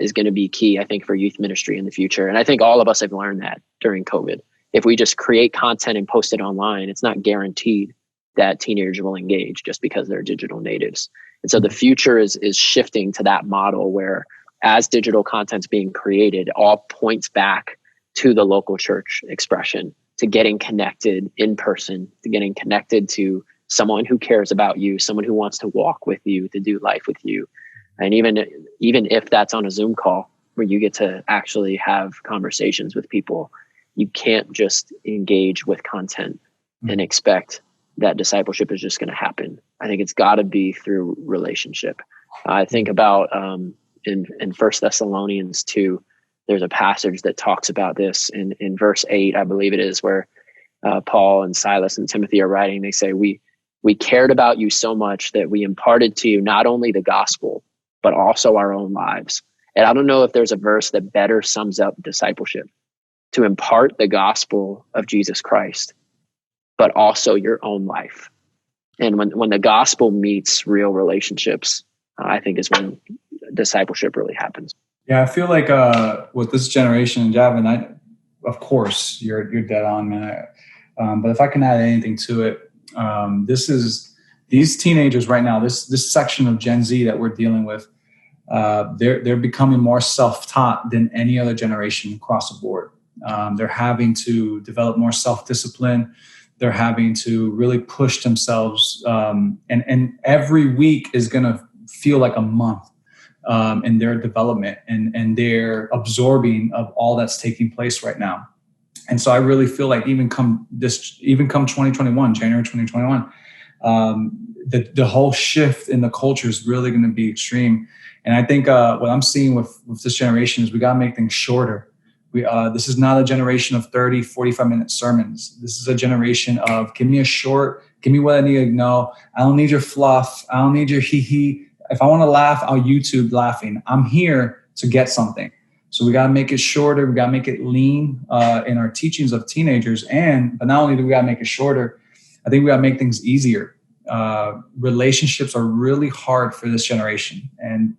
is going to be key, I think, for youth ministry in the future. And I think all of us have learned that during COVID. If we just create content and post it online, it's not guaranteed that teenagers will engage just because they're digital natives. And so the future is shifting to that model where as digital content's being created, all points back to the local church expression, to getting connected in person, to getting connected to someone who cares about you, someone who wants to walk with you, to do life with you. And even if that's on a Zoom call where you get to actually have conversations with people, you can't just engage with content and expect that discipleship is just going to happen. I think it's got to be through relationship. I think about in 1 Thessalonians 2, there's a passage that talks about this in verse 8, I believe it is, where Paul and Silas and Timothy are writing. They say, we cared about you so much that we imparted to you not only the gospel, but also our own lives. And I don't know if there's a verse that better sums up discipleship: to impart the gospel of Jesus Christ, but also your own life. And when the gospel meets real relationships, I think is when discipleship really happens. Yeah, I feel like with this generation, Javin, of course, you're dead on, man. But if I can add anything to it, these teenagers right now, this section of Gen Z that we're dealing with, they're becoming more self-taught than any other generation across the board. They're having to develop more self-discipline. They're having to really push themselves, and every week is going to feel like a month in their development, and they're absorbing of all that's taking place right now. And so I really feel like even come 2021, January 2021, the whole shift in the culture is really going to be extreme. And I think what I'm seeing with this generation is we got to make things shorter. This is not a generation of 30, 45-minute sermons. This is a generation of give me what I need to know. I don't need your fluff. I don't need your hee-hee. If I want to laugh, I'll YouTube laughing. I'm here to get something. So we got to make it shorter. We got to make it lean in our teachings of teenagers. But not only do we got to make it shorter, I think we got to make things easier. Relationships are really hard for this generation, and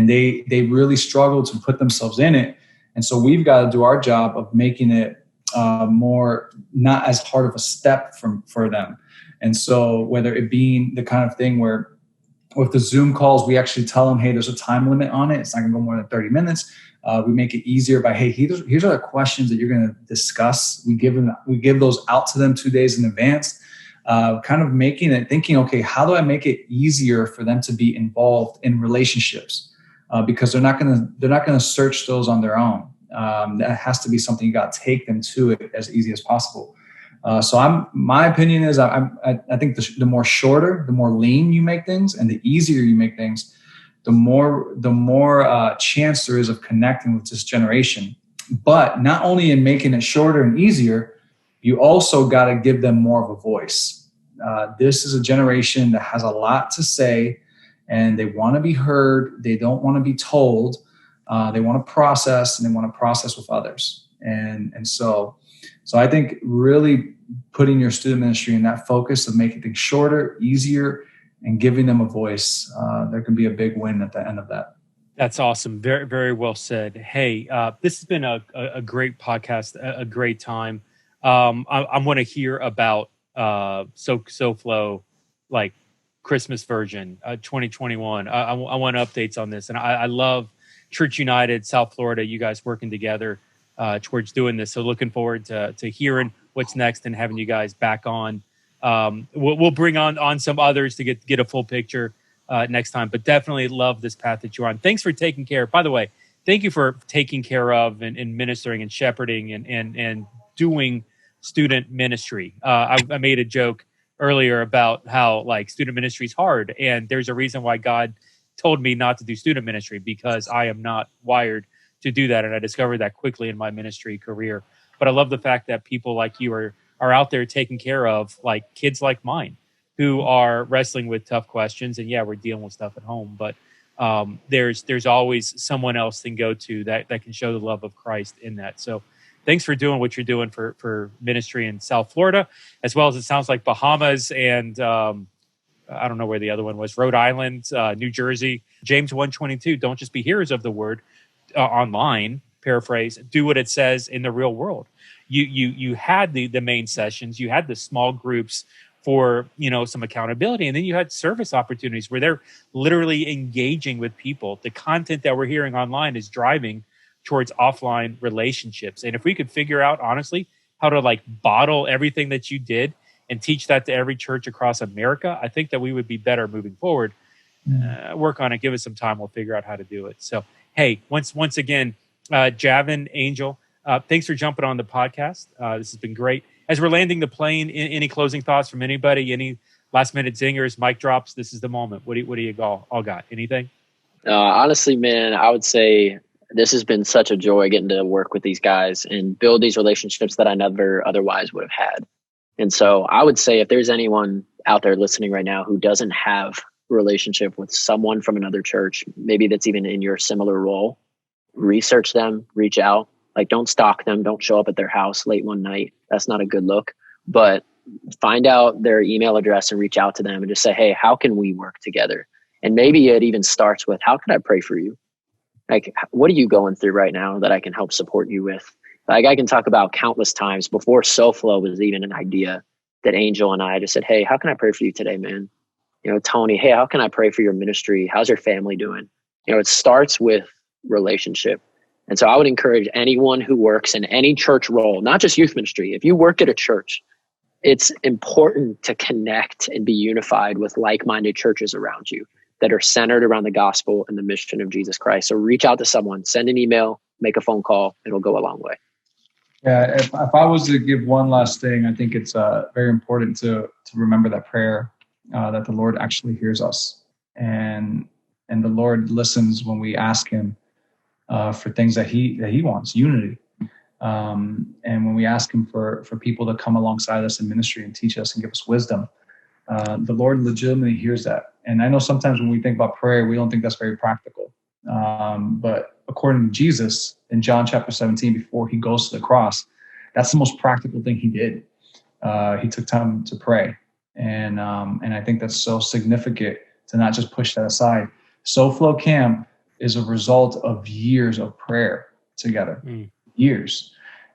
they really struggle to put themselves in it. And so we've got to do our job of making it more, not as hard of a step for them. And so whether it being the kind of thing where with the Zoom calls, we actually tell them, hey, there's a time limit on it. It's not going to go more than 30 minutes. We make it easier by, hey, here's are the questions that you're going to discuss. We give those out to them 2 days in advance, kind of thinking, okay, how do I make it easier for them to be involved in relationships? Because they're not going to search those on their own. That has to be something you got to take them to it as easy as possible. So my opinion is I think the more shorter, the more lean you make things, and the easier you make things, the more chance there is of connecting with this generation. But not only in making it shorter and easier, you also got to give them more of a voice. This is a generation that has a lot to say, and they want to be heard. They don't want to be told. They want to process, and they want to process with others. And so I think really putting your student ministry in that focus of making things shorter, easier, and giving them a voice, there can be a big win at the end of that. That's awesome. Very, very well said. Hey, this has been a great podcast, a great time. I want to hear about SOFLO, like Christmas version, 2021. I want updates on this. And I love Church United, South Florida, you guys working together towards doing this. So looking forward to hearing what's next and having you guys back on. We'll bring on some others to get a full picture next time, but definitely love this path that you're on. Thanks for taking care. By the way, thank you for taking care of and ministering and shepherding and doing student ministry. I made a joke earlier about how like student ministry is hard, and there's a reason why God told me not to do student ministry, because I am not wired to do that. And I discovered that quickly in my ministry career. But I love the fact that people like you are out there taking care of like kids like mine who are wrestling with tough questions. And yeah, we're dealing with stuff at home, but there's always someone else can go to that can show the love of Christ in that. So thanks for doing what you're doing for ministry in South Florida, as well as it sounds like Bahamas and I don't know where the other one was, Rhode Island, New Jersey, James 1:22, don't just be hearers of the word online, paraphrase, do what it says in the real world. You had the main sessions, you had the small groups for, some accountability. And then you had service opportunities where they're literally engaging with people. The content that we're hearing online is driving towards offline relationships. And if we could figure out, honestly, how to bottle everything that you did and teach that to every church across America, I think that we would be better moving forward. Work on it. Give us some time. We'll figure out how to do it. So, hey, once again, Javin, Angel, thanks for jumping on the podcast. This has been great. As we're landing the plane, any closing thoughts from anybody? Any last minute zingers, mic drops? This is the moment. What do you all got? Anything? Honestly, man, I would say this has been such a joy getting to work with these guys and build these relationships that I never otherwise would have had. And so I would say if there's anyone out there listening right now who doesn't have a relationship with someone from another church, maybe that's even in your similar role, research them, reach out. Don't stalk them. Don't show up at their house late one night. That's not a good look. But find out their email address and reach out to them and just say, hey, how can we work together? And maybe it even starts with, how can I pray for you? What are you going through right now that I can help support you with? I can talk about countless times before SOFLO was even an idea that Angel and I just said, hey, how can I pray for you today, man? Tony, hey, how can I pray for your ministry? How's your family doing? It starts with relationship. And so I would encourage anyone who works in any church role, not just youth ministry. If you work at a church, it's important to connect and be unified with like-minded churches around you that are centered around the gospel and the mission of Jesus Christ. So reach out to someone, send an email, make a phone call. It'll go a long way. Yeah, if I was to give one last thing, I think it's very important to remember that prayer, that the Lord actually hears us. And the Lord listens when we ask him for things that he wants, unity. And when we ask him for people to come alongside us in ministry and teach us and give us wisdom, the Lord legitimately hears that. And I know sometimes when we think about prayer, we don't think that's very practical. But according to Jesus in John chapter 17, before he goes to the cross, that's the most practical thing he did. He took time to pray. And I think that's so significant to not just push that aside. SOFLO Camp is a result of years of prayer together, years.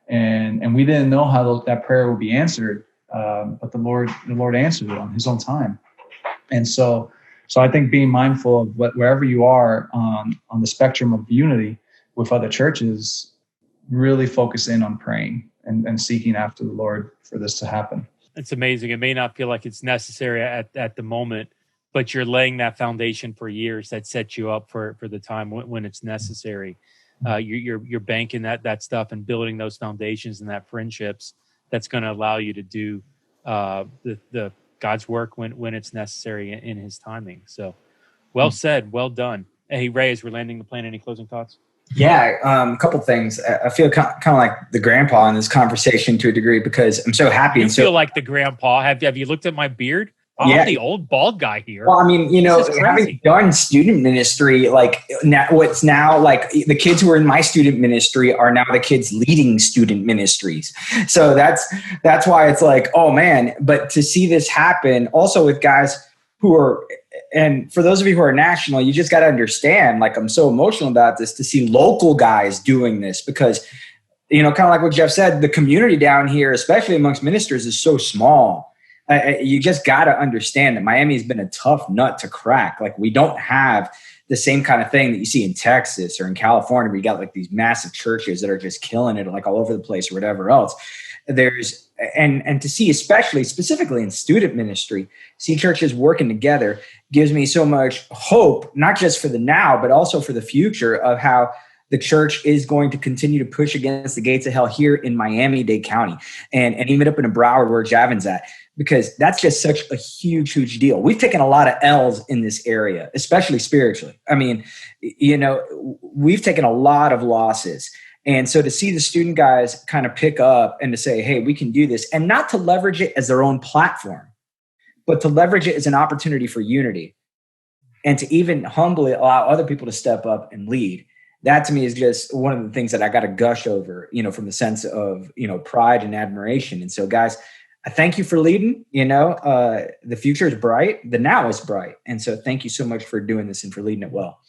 And we didn't know how that prayer would be answered, but the Lord answered it on his own time. And so I think being mindful of wherever you are on the spectrum of unity with other churches, really focus in on praying and seeking after the Lord for this to happen. It's amazing. It may not feel like it's necessary at the moment, but you're laying that foundation for years that sets you up for the time when it's necessary. You're banking that stuff and building those foundations and that friendships that's going to allow you to do the God's work when it's necessary in his timing. So well said, well done. Hey, Ray, as we're landing the plane, any closing thoughts? Yeah, a couple things. I feel kind of like the grandpa in this conversation to a degree because I'm so happy. You feel like the grandpa. Have you looked at my beard? I'm the old bald guy here. Well, I mean, having done student ministry, what's now the kids who are in my student ministry are now the kids leading student ministries. So that's why it's like, oh man, but to see this happen also with guys who are, and for those of you who are national, you just got to understand, I'm so emotional about this to see local guys doing this because, kind of like what Jeff said, the community down here, especially amongst ministers, is so small. You just got to understand that Miami has been a tough nut to crack. We don't have the same kind of thing that you see in Texas or in California where you got these massive churches that are just killing it all over the place or whatever else. And to see, specifically in student ministry, see churches working together gives me so much hope, not just for the now, but also for the future of how the church is going to continue to push against the gates of hell here in Miami-Dade County and even up in Broward where Javin's at. Because that's just such a huge, huge deal. We've taken a lot of L's in this area, especially spiritually. I mean, we've taken a lot of losses. And so to see the student guys kind of pick up and to say, hey, we can do this, and not to leverage it as their own platform, but to leverage it as an opportunity for unity and to even humbly allow other people to step up and lead. That to me is just one of the things that I got to gush over, from the sense of, pride and admiration. And so guys, thank you for leading. The future is bright. The now is bright. And so thank you so much for doing this and for leading it well.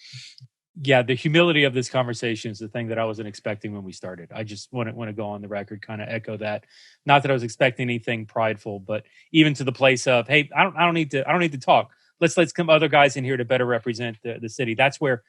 Yeah, the humility of this conversation is the thing that I wasn't expecting when we started. I just want to go on the record, kind of echo that. Not that I was expecting anything prideful, but even to the place of, hey, I don't need to talk. Let's come other guys in here to better represent the city. That's where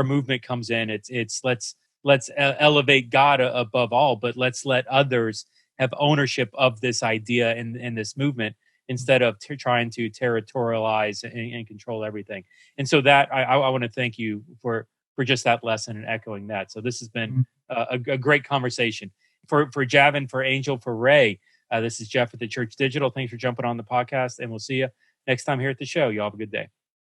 movement comes in. It's let's elevate God above all, but let's let others have ownership of this idea and this movement instead of trying to territorialize and control everything. And so that I want to thank you for just that lesson and echoing that. So this has been a great conversation for Javin, for Angel, for Ray. This is Jeff at the Church Digital. Thanks for jumping on the podcast, and we'll see you next time here at the show. Y'all have a good day.